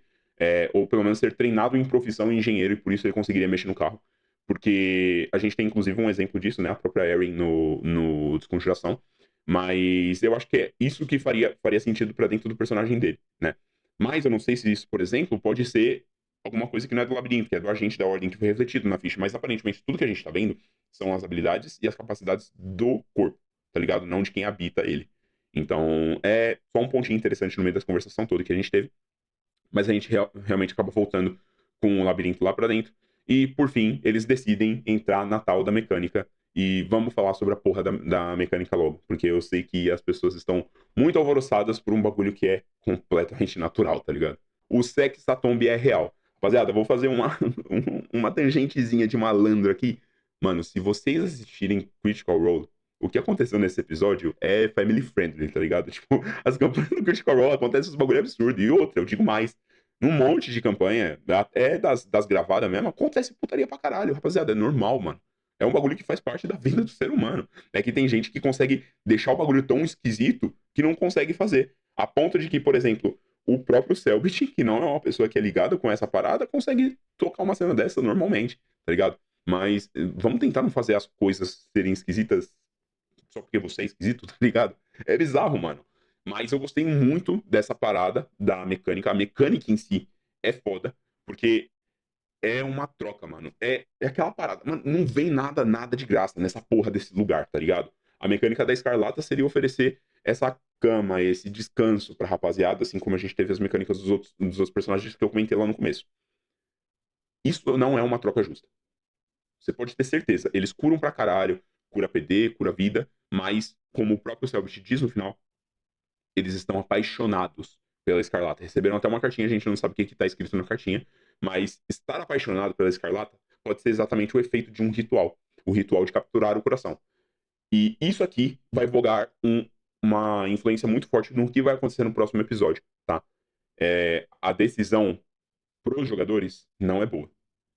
Ou pelo menos ser treinado em profissão engenheiro e por isso ele conseguiria mexer no carro. Porque a gente tem, inclusive, um exemplo disso, né? A própria Erin no Desconjuração. Mas eu acho que é isso que faria sentido pra dentro do personagem dele, né? Mas eu não sei se isso, por exemplo, pode ser alguma coisa que não é do Labirinto, que é do agente da Ordem, que foi refletido na ficha. Mas aparentemente tudo que a gente tá vendo são as habilidades e as capacidades do corpo, tá ligado? Não de quem habita ele. Então, é só um pontinho interessante no meio dessa conversação toda que a gente teve. Mas a gente realmente acaba voltando com o Labirinto lá pra dentro. E, por fim, eles decidem entrar na tal da mecânica. E vamos falar sobre a porra da mecânica logo. Porque eu sei que as pessoas estão muito alvoroçadas por um bagulho que é completamente natural, tá ligado? O Sexatomb é real. Rapaziada, eu vou fazer uma tangentezinha de malandro aqui. Mano, se vocês assistirem Critical Role, o que aconteceu nesse episódio é family friendly, tá ligado? Tipo, as campanhas do Critical Role acontecem uns bagulho absurdo. E outra, eu digo mais. Num monte de campanha, até das gravadas mesmo, acontece putaria pra caralho, rapaziada. É normal, mano. É um bagulho que faz parte da vida do ser humano. É que tem gente que consegue deixar o bagulho tão esquisito que não consegue fazer. A ponto de que, por exemplo, o próprio Selbit, que não é uma pessoa que é ligada com essa parada, consegue tocar uma cena dessa normalmente, tá ligado? Mas vamos tentar não fazer as coisas serem esquisitas só porque você é esquisito, tá ligado? É bizarro, mano. Mas eu gostei muito dessa parada da mecânica. A mecânica em si é foda, porque é uma troca, mano. É aquela parada. Mano, não vem nada de graça nessa porra desse lugar, tá ligado? A mecânica da Escarlata seria oferecer essa cama, esse descanso pra rapaziada, assim como a gente teve as mecânicas dos outros personagens que eu comentei lá no começo. Isso não é uma troca justa. Você pode ter certeza. Eles curam pra caralho, cura PD, cura vida, mas, como o próprio Selbit diz no final, eles estão apaixonados pela Escarlata. Receberam até uma cartinha, a gente não sabe o que está escrito na cartinha, mas estar apaixonado pela Escarlata pode ser exatamente o efeito de um ritual, o ritual de capturar o coração. E isso aqui vai vogar uma influência muito forte no que vai acontecer no próximo episódio, tá? A decisão pros jogadores não é boa.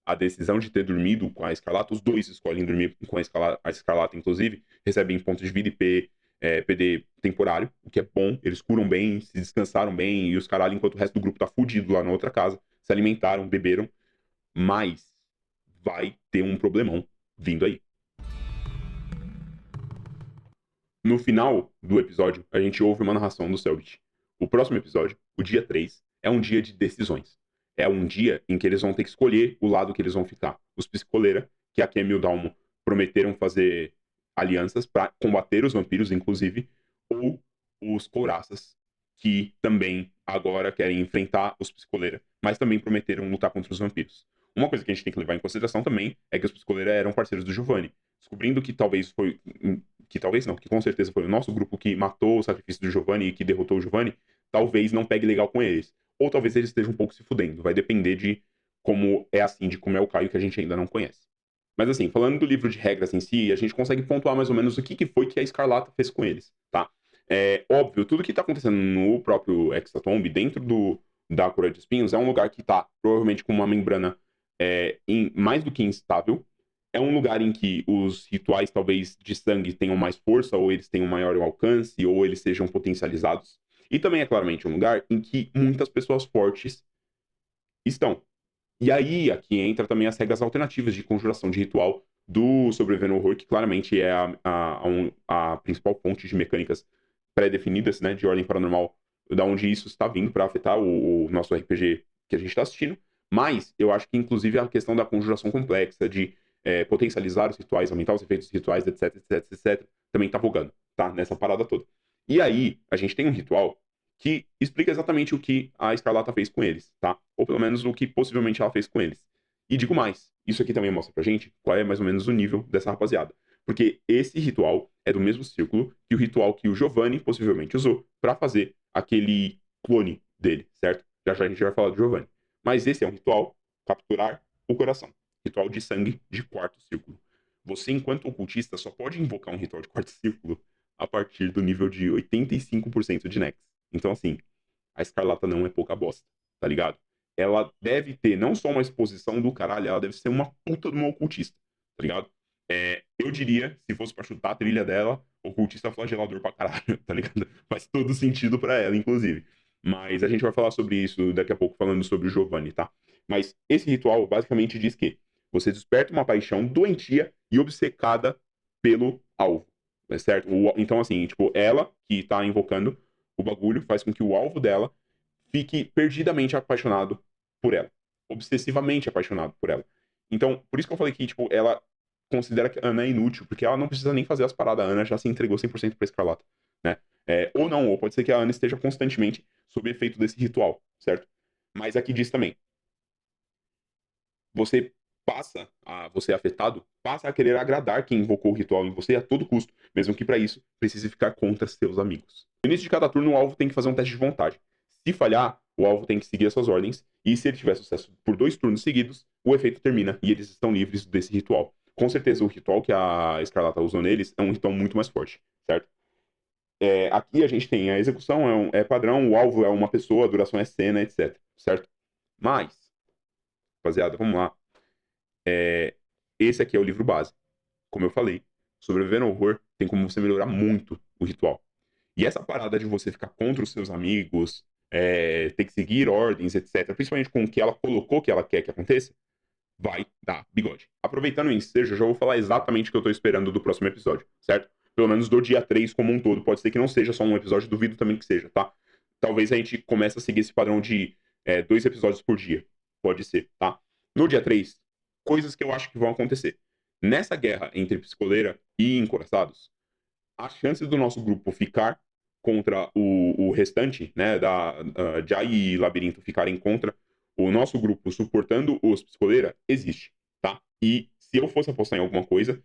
A decisão de ter dormido com a Escarlata, os dois escolhem dormir com a Escarlata, inclusive, recebem pontos de vida e PD temporário, o que é bom, eles curam bem, se descansaram bem, e os caralho, enquanto o resto do grupo tá fudido lá na outra casa, se alimentaram, beberam, mas vai ter um problemão vindo aí. No final do episódio, a gente ouve uma narração do Selbit. O próximo episódio, o dia 3, é um dia de decisões. É um dia em que eles vão ter que escolher o lado que eles vão ficar. Os Psicoleira, que a Kemi e o Dalmo prometeram fazer alianças para combater os vampiros, inclusive, ou os Couraças, que também agora querem enfrentar os Psicoleira, mas também prometeram lutar contra os vampiros. Uma coisa que a gente tem que levar em consideração também é que os pistoleiros eram parceiros do Giovanni. Descobrindo que talvez foi... Que talvez não, que com certeza foi o nosso grupo que matou o sacrifício do Giovanni e que derrotou o Giovanni, talvez não pegue legal com eles. Ou talvez eles estejam um pouco se fudendo. Vai depender de como é a Cindy, como é o Caio, que a gente ainda não conhece. Mas assim, falando do livro de regras em si, a gente consegue pontuar mais ou menos o que foi que a Escarlata fez com eles, tá? É óbvio, tudo que tá acontecendo no próprio Hexatomb, dentro da Coroa de Espinhos, é um lugar que tá provavelmente com uma membrana mais do que instável. É um lugar em que os rituais, talvez, de sangue tenham mais força, ou eles tenham maior alcance, ou eles sejam potencializados. E também é claramente um lugar em que muitas pessoas fortes estão. E aí, aqui entra também as regras alternativas de conjuração de ritual do Sobrevivendo ao Horror, que claramente é a principal fonte de mecânicas pré-definidas, né, de ordem paranormal, da onde isso está vindo para afetar o nosso RPG que a gente está assistindo. Mas eu acho que, inclusive, a questão da conjuração complexa, de potencializar os rituais, aumentar os efeitos rituais, etc, etc, etc, também tá vogando, tá? Nessa parada toda. E aí, a gente tem um ritual que explica exatamente o que a Escarlata fez com eles, tá? Ou pelo menos o que possivelmente ela fez com eles. E digo mais, isso aqui também mostra pra gente qual é mais ou menos o nível dessa rapaziada. Porque esse ritual é do mesmo círculo que o ritual que o Giovanni possivelmente usou pra fazer aquele clone dele, certo? Já já a gente vai falar do Giovanni. Mas esse é um ritual capturar o coração. Ritual de sangue de quarto círculo. Você, enquanto ocultista, só pode invocar um ritual de quarto círculo a partir do nível de 85% de Nex. Então, assim, a Escarlata não é pouca bosta, tá ligado? Ela deve ter não só uma exposição do caralho, ela deve ser uma puta de uma ocultista, tá ligado? Eu diria, se fosse pra chutar a trilha dela, ocultista flagelador pra caralho, tá ligado? Faz todo sentido pra ela, inclusive. Mas a gente vai falar sobre isso daqui a pouco, falando sobre o Giovanni, tá? Mas esse ritual basicamente diz que você desperta uma paixão doentia e obcecada pelo alvo, certo? Então, assim, tipo, ela que tá invocando o bagulho faz com que o alvo dela fique perdidamente apaixonado por ela. Obsessivamente apaixonado por ela. Então, por isso que eu falei que, tipo, ela considera que a Ana é inútil, porque ela não precisa nem fazer as paradas. A Ana já se entregou 100% pra Escarlata, né? Ou não, ou pode ser que a Ana esteja constantemente sob efeito desse ritual, certo? Mas aqui diz também, você afetado, passa a querer agradar quem invocou o ritual em você a todo custo, mesmo que para isso precise ficar contra seus amigos. No início de cada turno, o alvo tem que fazer um teste de vontade. Se falhar, o alvo tem que seguir as suas ordens, e se ele tiver sucesso por 2 turnos seguidos, o efeito termina e eles estão livres desse ritual. Com certeza, o ritual que a Escarlata usou neles é um ritual muito mais forte, certo? Aqui a gente tem a execução, é padrão, o alvo é uma pessoa, a duração é cena, etc, certo? Mas, rapaziada, vamos lá. Esse aqui é o livro base. Como eu falei, Sobrevivendo ao Horror tem como você melhorar muito o ritual. E essa parada de você ficar contra os seus amigos, ter que seguir ordens, etc., principalmente com o que ela colocou que ela quer que aconteça, vai dar bigode. Aproveitando o ensejo, eu já vou falar exatamente o que eu tô esperando do próximo episódio, certo? Pelo menos do dia 3 como um todo. Pode ser que não seja só um episódio, duvido também que seja, tá? Talvez a gente comece a seguir esse padrão de 2 episódios por dia. Pode ser, tá? No dia 3, coisas que eu acho que vão acontecer. Nessa guerra entre Psicoleira e Encoraçados, a chance do nosso grupo ficar contra o restante, né, Jai e Labirinto ficarem contra o nosso grupo suportando os Psicoleira, existe, tá? E se eu fosse apostar em alguma coisa,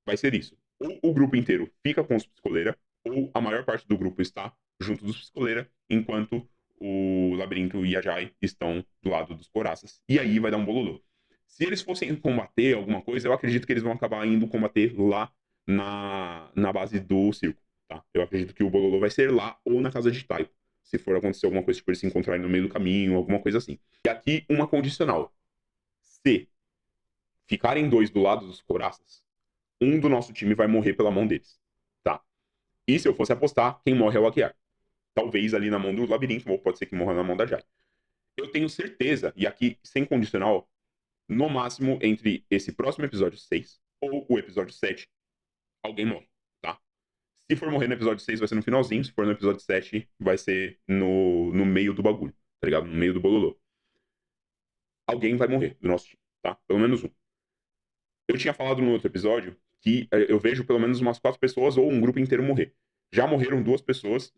vai ser isso. Ou o grupo inteiro fica com os Psicoleira, ou a maior parte do grupo está junto dos Psicoleira, enquanto o Labirinto e a Jai estão do lado dos Coraças. E aí vai dar um bololô. Se eles fossem combater alguma coisa, eu acredito que eles vão acabar indo combater lá na base do circo, tá? Eu acredito que o bololô vai ser lá ou na casa de Taipo. Se for acontecer alguma coisa, tipo, eles se encontrarem no meio do caminho, alguma coisa assim. E aqui, uma condicional. Se ficarem 2 do lado dos Coraças, um do nosso time vai morrer pela mão deles, tá? E se eu fosse apostar, quem morre é o Aguiar. Talvez ali na mão do Labirinto, ou pode ser que morra na mão da Jai. Eu tenho certeza, e aqui, sem condicional, no máximo, entre esse próximo episódio 6 ou o episódio 7, alguém morre, tá? Se for morrer no episódio 6, vai ser no finalzinho. Se for no episódio 7, vai ser no meio do bagulho, tá ligado? No meio do bololô. Alguém vai morrer do nosso time, tá? Pelo menos um. Eu tinha falado no outro episódio que eu vejo pelo menos umas 4 pessoas ou um grupo inteiro morrer. Já morreram 2 pessoas.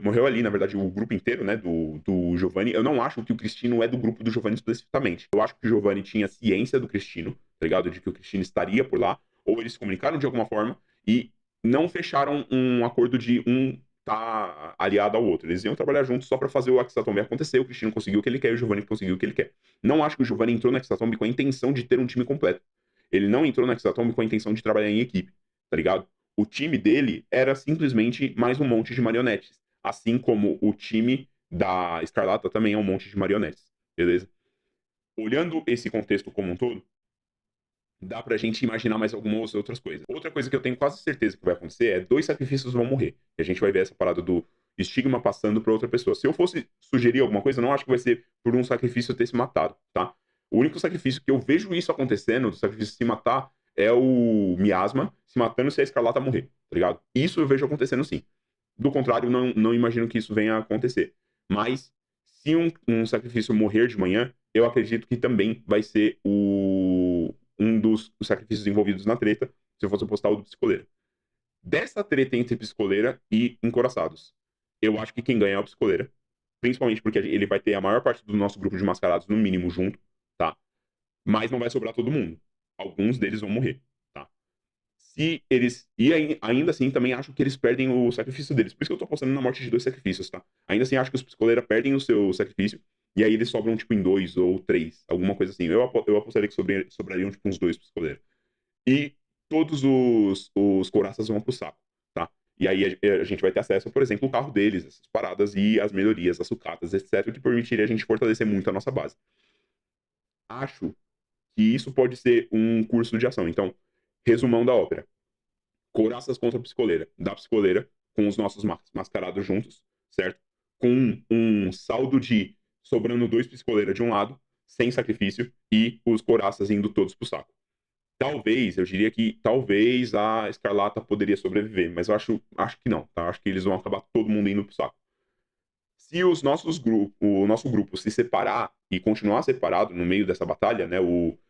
Morreu ali, na verdade, o grupo inteiro, né? Do Giovanni. Eu não acho que o Cristino é do grupo do Giovanni especificamente. Eu acho que o Giovanni tinha ciência do Cristino, tá ligado? De que o Cristino estaria por lá. Ou eles se comunicaram de alguma forma e não fecharam um acordo de um tá aliado ao outro. Eles iam trabalhar juntos só pra fazer o Hexatomb acontecer. O Cristino conseguiu o que ele quer e o Giovanni conseguiu o que ele quer. Não acho que o Giovanni entrou no Hexatomb com a intenção de ter um time completo. Ele não entrou no Hexatomb com a intenção de trabalhar em equipe, tá ligado? O time dele era simplesmente mais um monte de marionetes. Assim como o time da Escarlata também é um monte de marionetes, beleza? Olhando esse contexto como um todo, dá pra gente imaginar mais algumas outras coisas. Outra coisa que eu tenho quase certeza que vai acontecer é 2 sacrifícios vão morrer. E a gente vai ver essa parada do estigma passando pra outra pessoa. Se eu fosse sugerir alguma coisa, não acho que vai ser por um sacrifício ter se matado, tá? O único sacrifício que eu vejo isso acontecendo, do sacrifício se matar, é o Miasma se matando se a Escarlata morrer, tá ligado? Isso eu vejo acontecendo sim. Do contrário, não imagino que isso venha a acontecer. Mas, se um sacrifício morrer de manhã, eu acredito que também vai ser um dos sacrifícios envolvidos na treta, se eu fosse postar o do Psicoleira. Dessa treta entre Psicoleira e Encoraçados, eu acho que quem ganha é o Psicoleira. Principalmente porque ele vai ter a maior parte do nosso grupo de mascarados, no mínimo, junto, tá? Mas não vai sobrar todo mundo. Alguns deles vão morrer, tá? Se eles... E ainda assim, também acho que eles perdem o sacrifício deles. Por isso que eu tô apostando na morte de 2 sacrifícios, tá? Ainda assim, acho que os Psicoleira perdem o seu sacrifício, e aí eles sobram, tipo, em 2 ou 3, alguma coisa assim. Eu apostaria que sobrariam, tipo, uns 2 Psicoleira. E todos os couraças vão pro saco, tá? E aí a gente vai ter acesso, por exemplo, ao carro deles, essas paradas e as melhorias, as sucatas, etc., que permitiria a gente fortalecer muito a nossa base. Acho que isso pode ser um curso de ação. Então, resumão da ópera. Couraças contra a Psicoleira. Da Psicoleira, com os nossos mascarados juntos, certo? Com um saldo de sobrando 2 Psicoleira de um lado, sem sacrifício, e os couraças indo todos pro saco. Talvez, eu diria que talvez a Escarlata poderia sobreviver, mas eu acho que não, tá? Acho que eles vão acabar todo mundo indo pro saco. Se o nosso grupo se separar e continuar separado no meio dessa batalha, né?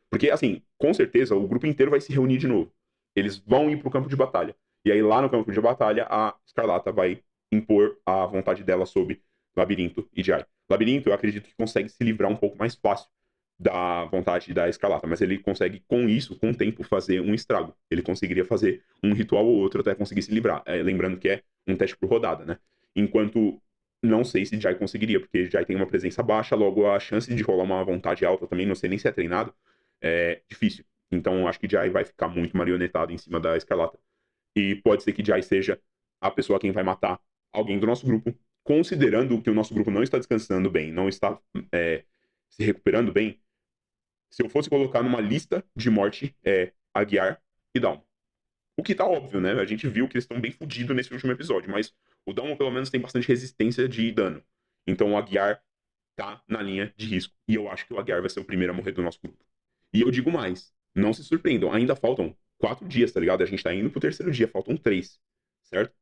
Porque, assim, com certeza o grupo inteiro vai se reunir de novo. Eles vão ir pro campo de batalha. E aí, lá no campo de batalha, a Escarlata vai impor a vontade dela sobre Labirinto e Jai. Labirinto, eu acredito que consegue se livrar um pouco mais fácil da vontade da Escarlata, mas ele consegue, com isso, com o tempo, fazer um estrago. Ele conseguiria fazer um ritual ou outro até conseguir se livrar. Lembrando que é um teste por rodada, né? Enquanto não sei se Jai conseguiria, porque Jai tem uma presença baixa, logo a chance de rolar uma vontade alta também, não sei nem se é treinado, é difícil. Então acho que Jai vai ficar muito marionetado em cima da Escarlata. E pode ser que Jai seja a pessoa quem vai matar alguém do nosso grupo, considerando que o nosso grupo não está descansando bem, não está se recuperando bem. Se eu fosse colocar numa lista de morte, Aguiar e Dalmo. O que tá óbvio, né? A gente viu que eles estão bem fodidos nesse último episódio, mas o Dalmo pelo menos tem bastante resistência de dano. Então o Aguiar tá na linha de risco. E eu acho que o Aguiar vai ser o primeiro a morrer do nosso grupo. E eu digo mais, não se surpreendam, ainda faltam 4 dias, tá ligado? A gente tá indo pro 3º dia, faltam 3, certo?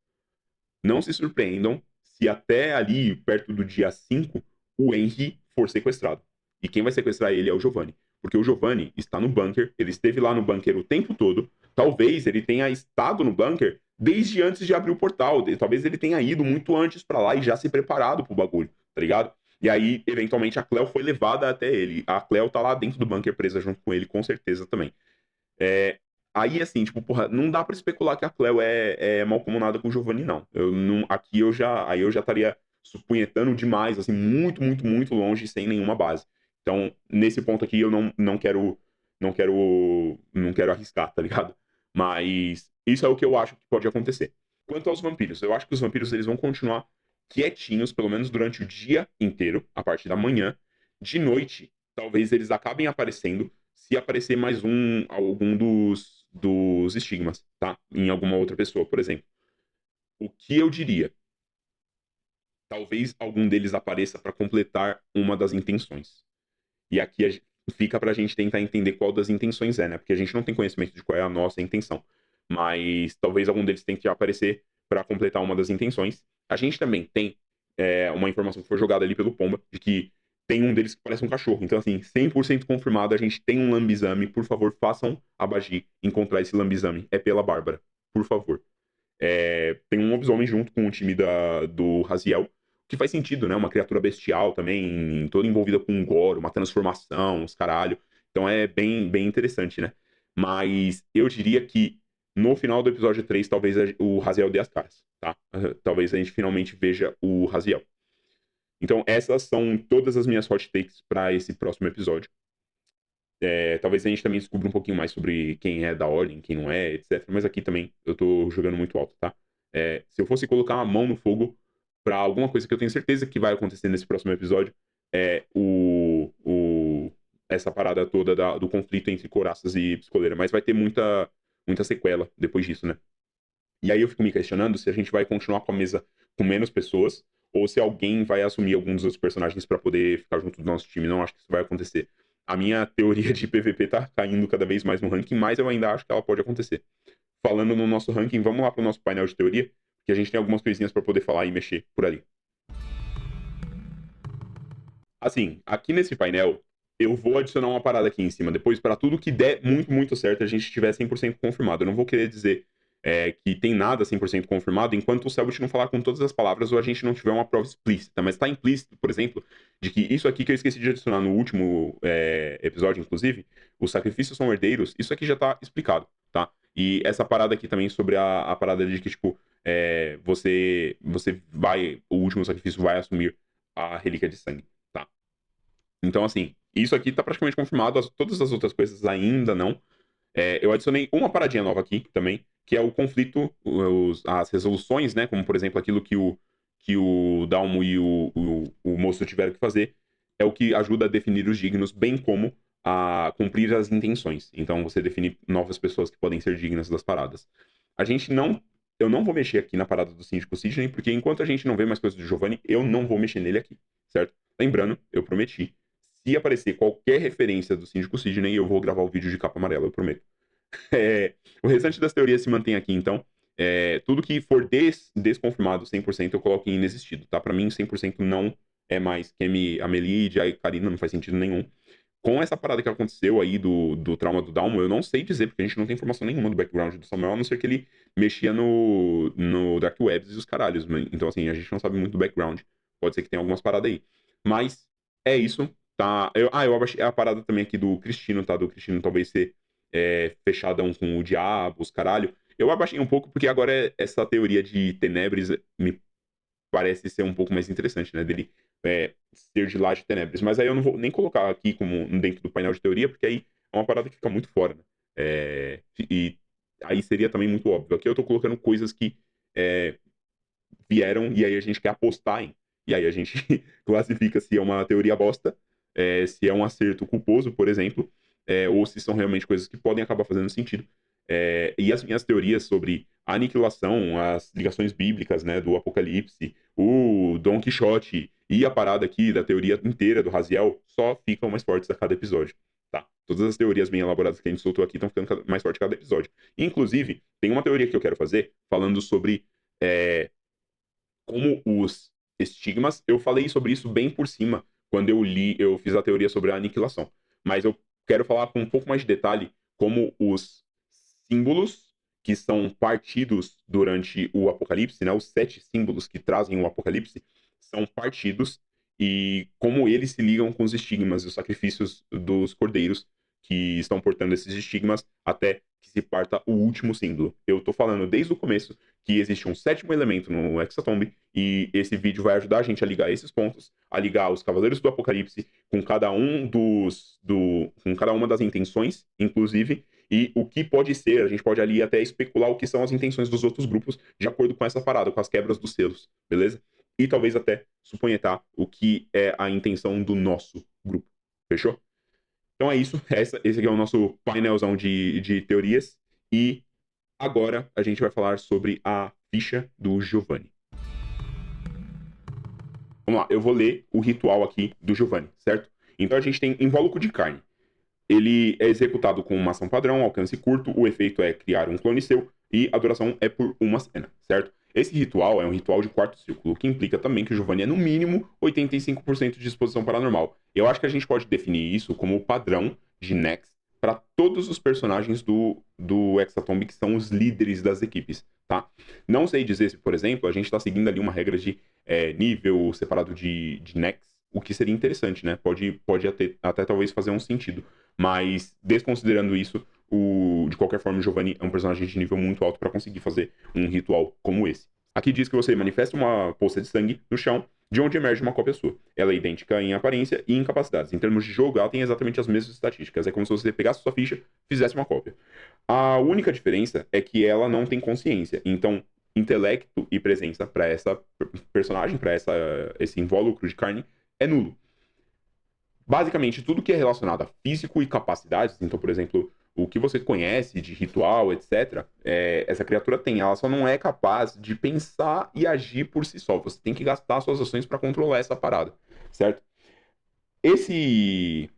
Não se surpreendam se até ali, perto do dia 5, o Henry for sequestrado. E quem vai sequestrar ele é o Giovanni. Porque o Giovanni está no bunker, ele esteve lá no bunker o tempo todo. Talvez ele tenha estado no bunker desde antes de abrir o portal. Talvez ele tenha ido muito antes pra lá e já se preparado pro bagulho, tá ligado? E aí, eventualmente, a Cleo foi levada até ele. A Cleo tá lá dentro do bunker presa junto com ele, com certeza também. Aí, assim, tipo, porra, não dá pra especular que a Cleo é malcomunada com o Giovanni, não. Aqui eu já estaria supunhetando demais, assim, muito, muito, muito longe, sem nenhuma base. Então, nesse ponto aqui, eu não quero arriscar, tá ligado? Mas isso é o que eu acho que pode acontecer. Quanto aos vampiros, eu acho que os vampiros eles vão continuar quietinhos, pelo menos durante o dia inteiro, a partir da manhã. De noite, talvez eles acabem aparecendo, se aparecer mais algum dos estigmas, tá? Em alguma outra pessoa, por exemplo. O que eu diria? Talvez algum deles apareça para completar uma das intenções. E aqui fica pra gente tentar entender qual das intenções é, né? Porque a gente não tem conhecimento de qual é a nossa intenção. Mas talvez algum deles tenha que aparecer para completar uma das intenções. A gente também tem uma informação que foi jogada ali pelo Pomba, de que tem um deles que parece um cachorro. Então, assim, 100% confirmado, a gente tem um lambizame. Por favor, façam a Bagi encontrar esse lambizame. É pela Bárbara. Por favor. tem um lobisomem junto com o time do Raziel, que faz sentido, né? Uma criatura bestial também, toda envolvida com um gore, uma transformação, os caralho. Então é bem, bem interessante, né? Mas eu diria que no final do episódio 3, talvez o Raziel dê as caras, tá? Talvez a gente finalmente veja o Raziel. Então essas são todas as minhas hot takes para esse próximo episódio. Talvez a gente também descubra um pouquinho mais sobre quem é da Ordem, quem não é, etc. Mas aqui também eu tô jogando muito alto, tá? Se eu fosse colocar uma mão no fogo pra alguma coisa que eu tenho certeza que vai acontecer nesse próximo episódio, essa parada toda do conflito entre Coraças e Psicoleira. Mas vai ter muita sequela depois disso, né? E aí eu fico me questionando se a gente vai continuar com a mesa com menos pessoas ou se alguém vai assumir algum dos outros personagens pra poder ficar junto do nosso time. Não acho que isso vai acontecer. A minha teoria de PVP tá caindo cada vez mais no ranking, mas eu ainda acho que ela pode acontecer. Falando no nosso ranking, vamos lá pro nosso painel de teoria, que a gente tem algumas coisinhas pra poder falar e mexer por ali. Assim, aqui nesse painel, eu vou adicionar uma parada aqui em cima. Depois, para tudo que der muito, muito certo, a gente tiver 100% confirmado. Eu não vou querer dizer que tem nada 100% confirmado enquanto o Selbit não falar com todas as palavras ou a gente não tiver uma prova explícita. Mas está implícito, por exemplo, de que isso aqui que eu esqueci de adicionar no último episódio, inclusive, os sacrifícios são herdeiros, isso aqui já está explicado, tá? E essa parada aqui também sobre a parada de que, tipo, você vai, o último sacrifício vai assumir a relíquia de sangue, tá? Então, assim, isso aqui tá praticamente confirmado, todas as outras coisas ainda não. Eu adicionei uma paradinha nova aqui também, que é o conflito, as resoluções, né? Como, por exemplo, aquilo que o Dalmo e o moço tiveram que fazer, é o que ajuda a definir os dignos, bem como a cumprir as intenções. Então, você define novas pessoas que podem ser dignas das paradas. Eu não vou mexer aqui na parada do Síndico Sidney, porque enquanto a gente não vê mais coisas do Giovanni, eu não vou mexer nele aqui, certo? Lembrando, eu prometi, se aparecer qualquer referência do Síndico Sidney, eu vou gravar o vídeo de capa amarela, eu prometo. O restante das teorias se mantém aqui, então. Tudo que for desconfirmado 100%, eu coloco em inexistido, tá? Pra mim, 100% não é mais Kemi, Amelie e a Karina, não faz sentido nenhum. Com essa parada que aconteceu aí do trauma do Dalmo, eu não sei dizer, porque a gente não tem informação nenhuma do background do Samuel, a não ser que ele mexia no Dark Webs e os caralhos. Então, assim, a gente não sabe muito do background. Pode ser que tenha algumas paradas aí. Mas é isso, tá? Eu abaixei a parada também aqui do Cristino, tá? Do Cristino talvez ser fechadão com o diabo, os caralho. Eu abaixei um pouco porque agora essa teoria de Tenebres me parece ser um pouco mais interessante, né? Dele ser de lá de Tenebres. Mas aí eu não vou nem colocar aqui como dentro do painel de teoria, porque aí é uma parada que fica muito fora, né? E aí seria também muito óbvio. Aqui eu tô colocando coisas que vieram e aí a gente quer apostar em. E aí a gente classifica se é uma teoria bosta, se é um acerto culposo, por exemplo, ou se são realmente coisas que podem acabar fazendo sentido. E as minhas teorias sobre a aniquilação, as ligações bíblicas, né, do Apocalipse, o Dom Quixote e a parada aqui da teoria inteira do Raziel só ficam mais fortes a cada episódio, tá? Todas as teorias bem elaboradas que a gente soltou aqui estão ficando mais fortes a cada episódio. Inclusive, tem uma teoria que eu quero fazer falando sobre como os estigmas... Eu falei sobre isso bem por cima quando eu fiz a teoria sobre a aniquilação. Mas eu quero falar com um pouco mais de detalhe como os símbolos que são partidos durante o Apocalipse, né? Os 7 símbolos que trazem o Apocalipse são partidos e como eles se ligam com os estigmas e os sacrifícios dos cordeiros que estão portando esses estigmas até que se parta o último símbolo. Eu tô falando desde o começo que existe um 7º elemento no Hexatomb e esse vídeo vai ajudar a gente a ligar esses pontos, a ligar os Cavaleiros do Apocalipse com cada com cada uma das intenções, inclusive, e o que pode ser, a gente pode ali até especular o que são as intenções dos outros grupos de acordo com essa parada, com as quebras dos selos, beleza? E talvez até suponhetar o que é a intenção do nosso grupo, fechou? Então é isso, esse aqui é o nosso painelzão de teorias, e agora a gente vai falar sobre a ficha do Giovanni. Vamos lá, eu vou ler o ritual aqui do Giovanni, certo? Então a gente tem invólucro de carne. Ele é executado com uma ação padrão, alcance curto, o efeito é criar um clone seu e a duração é por uma cena, certo? Esse ritual é um ritual de quarto círculo, o que implica também que o Giovanni é no mínimo 85% de disposição paranormal. Eu acho que a gente pode definir isso como o padrão de Next para todos os personagens do Hexatomb, que são os líderes das equipes, tá? Não sei dizer se, por exemplo, a gente tá seguindo ali uma regra de nível separado de Nex, o que seria interessante, né? Pode até talvez fazer um sentido. Mas, desconsiderando isso, de qualquer forma, o Giovanni é um personagem de nível muito alto para conseguir fazer um ritual como esse. Aqui diz que você manifesta uma poça de sangue no chão, de onde emerge uma cópia sua. Ela é idêntica em aparência e em capacidades. Em termos de jogo, ela tem exatamente as mesmas estatísticas. É como se você pegasse sua ficha e fizesse uma cópia. A única diferença é que ela não tem consciência. Então, intelecto e presença para essa personagem, para esse invólucro de carne, é nulo. Basicamente, tudo que é relacionado a físico e capacidades, então, por exemplo, o que você conhece de ritual, etc., essa criatura tem. Ela só não é capaz de pensar e agir por si só. Você tem que gastar suas ações para controlar essa parada, certo? Esse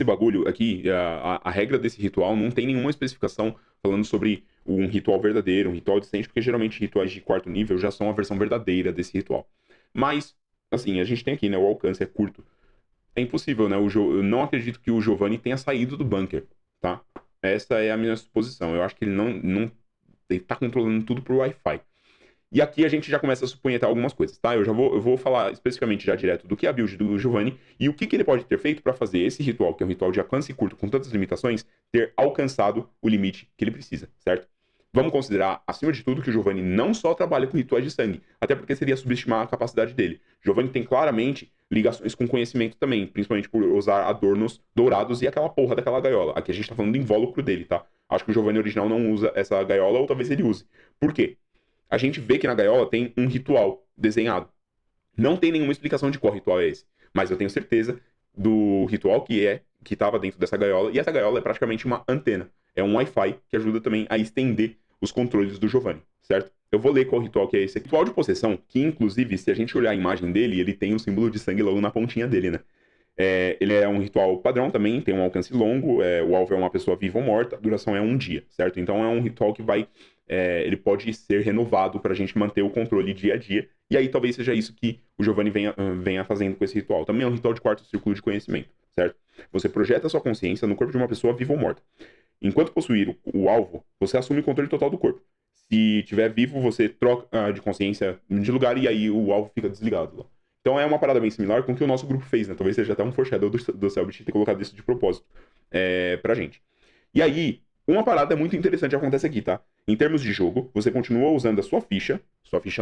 bagulho aqui, a regra desse ritual não tem nenhuma especificação falando sobre um ritual verdadeiro, um ritual decente, porque geralmente rituais de quarto nível já são a versão verdadeira desse ritual. Mas, assim, a gente tem aqui, né, o alcance é curto. É impossível, né? Eu não acredito que o Giovanni tenha saído do bunker, tá? Essa é a minha suposição. Eu acho que ele não ele tá controlando tudo por Wi-Fi. E aqui a gente já começa a suponhetar algumas coisas, tá? Eu vou falar especificamente já direto do que é a build do Giovanni e o que ele pode ter feito para fazer esse ritual, que é um ritual de alcance curto com tantas limitações, ter alcançado o limite que ele precisa, certo? Vamos considerar, acima de tudo, que o Giovanni não só trabalha com rituais de sangue, até porque seria subestimar a capacidade dele. Giovanni tem claramente ligações com conhecimento também, principalmente por usar adornos dourados e aquela porra daquela gaiola. Aqui a gente tá falando do invólucro dele, tá? Acho que o Giovanni original não usa essa gaiola, ou talvez ele use. Por quê? A gente vê que na gaiola tem um ritual desenhado. Não tem nenhuma explicação de qual ritual é esse, mas eu tenho certeza do ritual que estava dentro dessa gaiola, e essa gaiola é praticamente uma antena. É um Wi-Fi que ajuda também a estender os controles do Giovanni, certo? Eu vou ler qual ritual que é esse. Ritual de possessão, que inclusive, se a gente olhar a imagem dele, ele tem um símbolo de sangue logo na pontinha dele, né? Ele é um ritual padrão também, tem um alcance longo, o alvo é uma pessoa viva ou morta, a duração é 1 dia, certo? Então é um ritual que ele pode ser renovado pra gente manter o controle dia a dia, e aí talvez seja isso que o Giovanni venha fazendo com esse ritual. Também é um ritual de quarto círculo de conhecimento, certo? Você projeta sua consciência no corpo de uma pessoa viva ou morta. Enquanto possuir o alvo, você assume o controle total do corpo. Se tiver vivo, você troca de consciência de lugar e aí o alvo fica desligado lá. Então é uma parada bem similar com o que o nosso grupo fez, né? Talvez seja até um foreshadow do Selbit ter colocado isso de propósito pra gente. E aí, uma parada muito interessante acontece aqui, tá? Em termos de jogo, você continua usando a sua ficha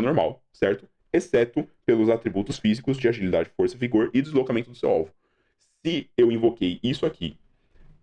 normal, certo? Exceto pelos atributos físicos de agilidade, força, vigor e deslocamento do seu alvo. Se eu invoquei isso aqui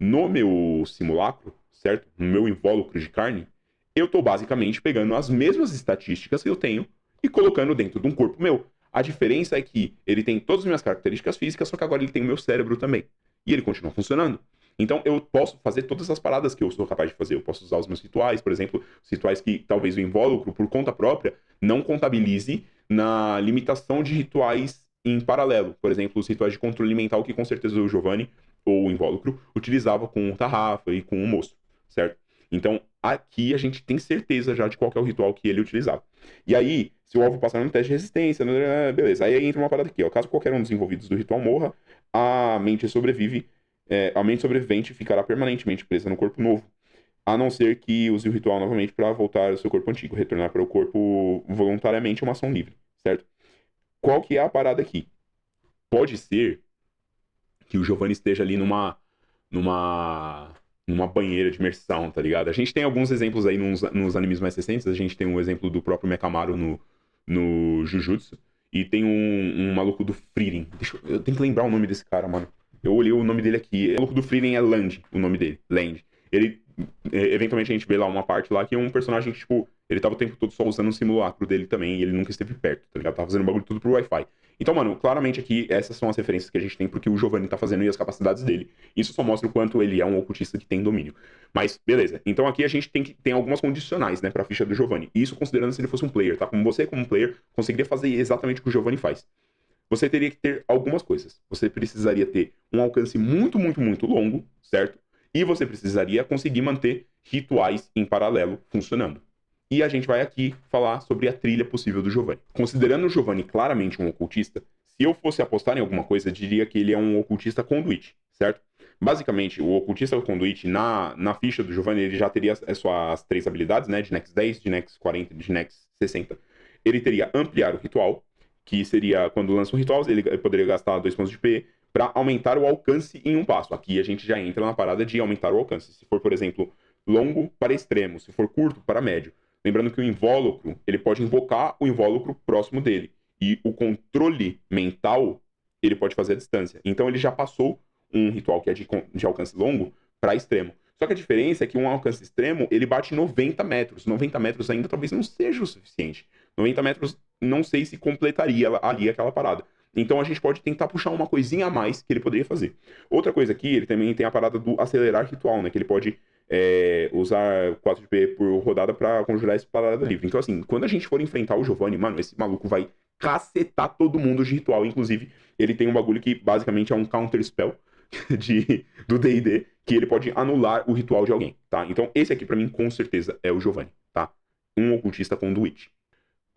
no meu simulacro, certo? No meu invólucro de carne, eu tô basicamente pegando as mesmas estatísticas que eu tenho e colocando dentro de um corpo meu. A diferença é que ele tem todas as minhas características físicas, só que agora ele tem o meu cérebro também. E ele continua funcionando. Então eu posso fazer todas as paradas que eu sou capaz de fazer. Eu posso usar os meus rituais, por exemplo, os rituais que talvez o invólucro, por conta própria, não contabilize na limitação de rituais em paralelo. Por exemplo, os rituais de controle mental que com certeza o Giovanni, ou o invólucro, utilizava com o Tarrafa e com o Monstro, certo? Então aqui a gente tem certeza já de qual que é o ritual que ele utilizava. E aí, se o alvo passar no teste de resistência, beleza. Aí entra uma parada aqui, ó. Caso qualquer um dos envolvidos do ritual morra, a mente sobrevivente ficará permanentemente presa no corpo novo, a não ser que use o ritual novamente para voltar ao seu corpo antigo, retornar para o corpo voluntariamente, uma ação livre, certo? Qual que é a parada aqui? Pode ser que o Giovanni esteja ali numa banheira de imersão, tá ligado? A gente tem alguns exemplos aí nos animes mais recentes. A gente tem um exemplo do próprio Mekamaru no Jujutsu. E tem um maluco do Frieren. Eu tenho que lembrar o nome desse cara, mano. Eu olhei o nome dele aqui. O maluco do Frieren é Land, o nome dele. Land. Ele, eventualmente a gente vê lá uma parte lá que é um personagem que, tipo, ele tava o tempo todo só usando um simulacro dele também e ele nunca esteve perto, tá ligado? Tava fazendo bagulho tudo pro Wi-Fi. Então, mano, claramente aqui essas são as referências que a gente tem pro que o Giovanni tá fazendo e as capacidades dele. Isso só mostra o quanto ele é um ocultista que tem domínio. Mas, beleza. Então aqui a gente tem algumas condicionais, né, pra ficha do Giovanni. Isso considerando se ele fosse um player, tá? Como você, como player, conseguiria fazer exatamente o que o Giovanni faz. Você teria que ter algumas coisas. Você precisaria ter um alcance muito, muito, muito longo, certo? E você precisaria conseguir manter rituais em paralelo funcionando. E a gente vai aqui falar sobre a trilha possível do Giovanni. Considerando o Giovanni claramente um ocultista, se eu fosse apostar em alguma coisa, eu diria que ele é um ocultista conduit, certo? Basicamente, o Ocultista Conduit, na ficha do Giovanni, ele já teria as suas 3 habilidades, né? De Nex 10, de Nex 40 e de Nex 60. Ele teria Ampliar o Ritual, que seria, quando lança um ritual, ele poderia gastar 2 pontos de P para aumentar o alcance em um passo. Aqui a gente já entra na parada de aumentar o alcance. Se for, por exemplo, longo para extremo, se for curto para médio. Lembrando que o invólucro, ele pode invocar o invólucro próximo dele. E o controle mental, ele pode fazer a distância. Então ele já passou um ritual que é de alcance longo para extremo. Só que a diferença é que um alcance extremo, ele bate 90 metros. 90 metros ainda talvez não seja o suficiente. 90 metros, não sei se completaria ali aquela parada. Então a gente pode tentar puxar uma coisinha a mais que ele poderia fazer. Outra coisa aqui, ele também tem a parada do acelerar ritual, né? Que ele pode usar 4 de P por rodada pra conjurar essa parada livre. Então assim, quando a gente for enfrentar o Giovanni, mano, esse maluco vai cacetar todo mundo de ritual. Inclusive, ele tem um bagulho que basicamente é um counter spell do D&D, que ele pode anular o ritual de alguém, tá? Então esse aqui pra mim com certeza é o Giovanni, tá? Um ocultista conduit.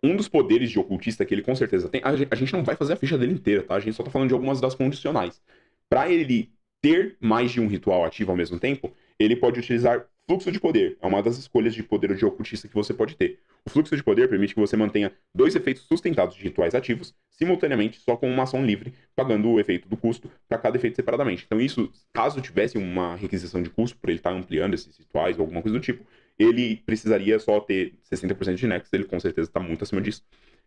Um dos poderes de ocultista que ele com certeza tem... A gente não vai fazer a ficha dele inteira, tá? A gente só tá falando de algumas das condicionais. Pra ele ter mais de um ritual ativo ao mesmo tempo, ele pode utilizar fluxo de poder. É uma das escolhas de poder de ocultista que você pode ter. O fluxo de poder permite que você mantenha 2 efeitos sustentados de rituais ativos, simultaneamente, só com uma ação livre, pagando o efeito do custo para cada efeito separadamente. Então isso, caso tivesse uma requisição de custo por ele estar ampliando esses rituais ou alguma coisa do tipo, ele precisaria só ter 60% de Nex, ele com certeza está muito acima disso.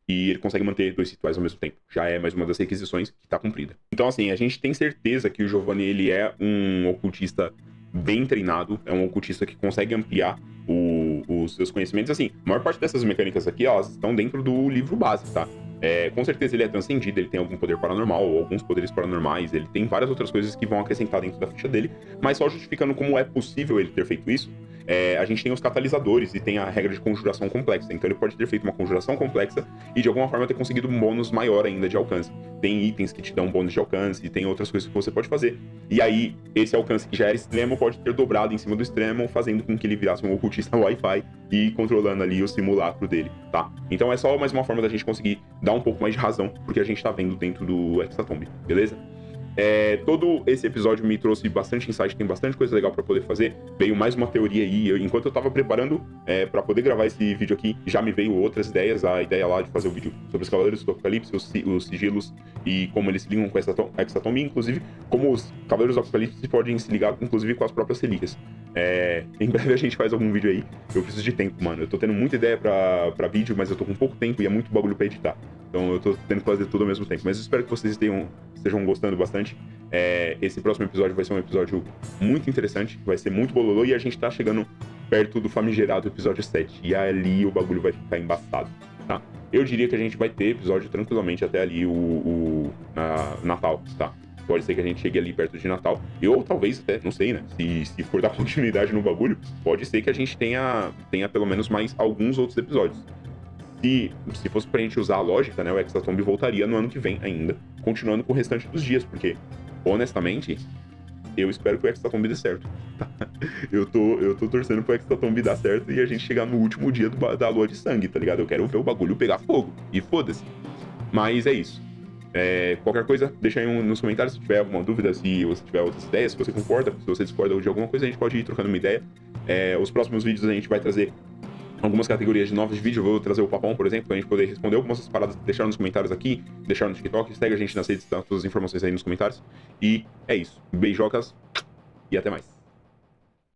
E ele consegue manter 2 rituais ao mesmo tempo. Já é mais uma das requisições que está cumprida. Então assim, a gente tem certeza que o Giovanni, ele é um ocultista bem treinado, é um ocultista que consegue ampliar os seus conhecimentos. Assim, a maior parte dessas mecânicas aqui, elas estão dentro do livro base, tá? Com certeza ele é transcendido, ele tem algum poder paranormal, ou alguns poderes paranormais, ele tem várias outras coisas que vão acrescentar dentro da ficha dele, mas só justificando como é possível ele ter feito isso, a gente tem os catalisadores e tem a regra de conjuração complexa. Então ele pode ter feito uma conjuração complexa e de alguma forma ter conseguido um bônus maior ainda de alcance. Tem itens que te dão um bônus de alcance e tem outras coisas que você pode fazer. E aí, esse alcance que já era extremo pode ter dobrado em cima do extremo, fazendo com que ele virasse um ocultista Wi-Fi e controlando ali o simulacro dele, tá? Então é só mais uma forma da gente conseguir dar um pouco mais de razão porque a gente tá vendo dentro do Hexatomb, beleza? Todo esse episódio me trouxe bastante insight, tem bastante coisa legal pra poder fazer. Veio mais uma teoria aí, enquanto eu tava preparando pra poder gravar esse vídeo aqui, já me veio outras ideias. A ideia lá de fazer o vídeo sobre os Cavaleiros do Apocalipse, os sigilos e como eles se ligam com a Hexatomb, inclusive como os Cavaleiros do Apocalipse podem se ligar, inclusive, com as próprias relíquias. Em breve a gente faz algum vídeo aí. Eu preciso de tempo, mano. Eu tô tendo muita ideia pra vídeo, mas eu tô com pouco tempo e é muito bagulho pra editar. Então eu tô tendo que fazer tudo ao mesmo tempo. Mas eu espero que vocês estejam gostando bastante. Esse próximo episódio vai ser um episódio muito interessante, vai ser muito bololô e a gente tá chegando perto do famigerado episódio 7. E ali o bagulho vai ficar embaçado, tá? Eu diria que a gente vai ter episódio tranquilamente até ali o Natal, tá? Pode ser que a gente chegue ali perto de Natal. Ou talvez até, não sei, né? Se for dar continuidade no bagulho, pode ser que a gente tenha pelo menos mais alguns outros episódios. Se fosse pra gente usar a lógica, né? O Hexatomb voltaria no ano que vem ainda, continuando com o restante dos dias, porque, honestamente, eu espero que o Hexatomb dê certo. Eu tô torcendo pro Hexatomb dar certo e a gente chegar no último dia da lua de sangue, tá ligado? Eu quero ver o bagulho pegar fogo. E foda-se. Mas é isso. Qualquer coisa, deixa aí nos comentários se tiver alguma dúvida, se você tiver outras ideias, se você concorda, se você discorda de alguma coisa, a gente pode ir trocando uma ideia. Os próximos vídeos a gente vai trazer algumas categorias de novos vídeos. Eu vou trazer o Papão, por exemplo, pra gente poder responder algumas das paradas que deixaram nos comentários aqui, deixaram no TikTok, segue a gente nas redes, tá todas as informações aí nos comentários. E é isso. Beijocas e até mais.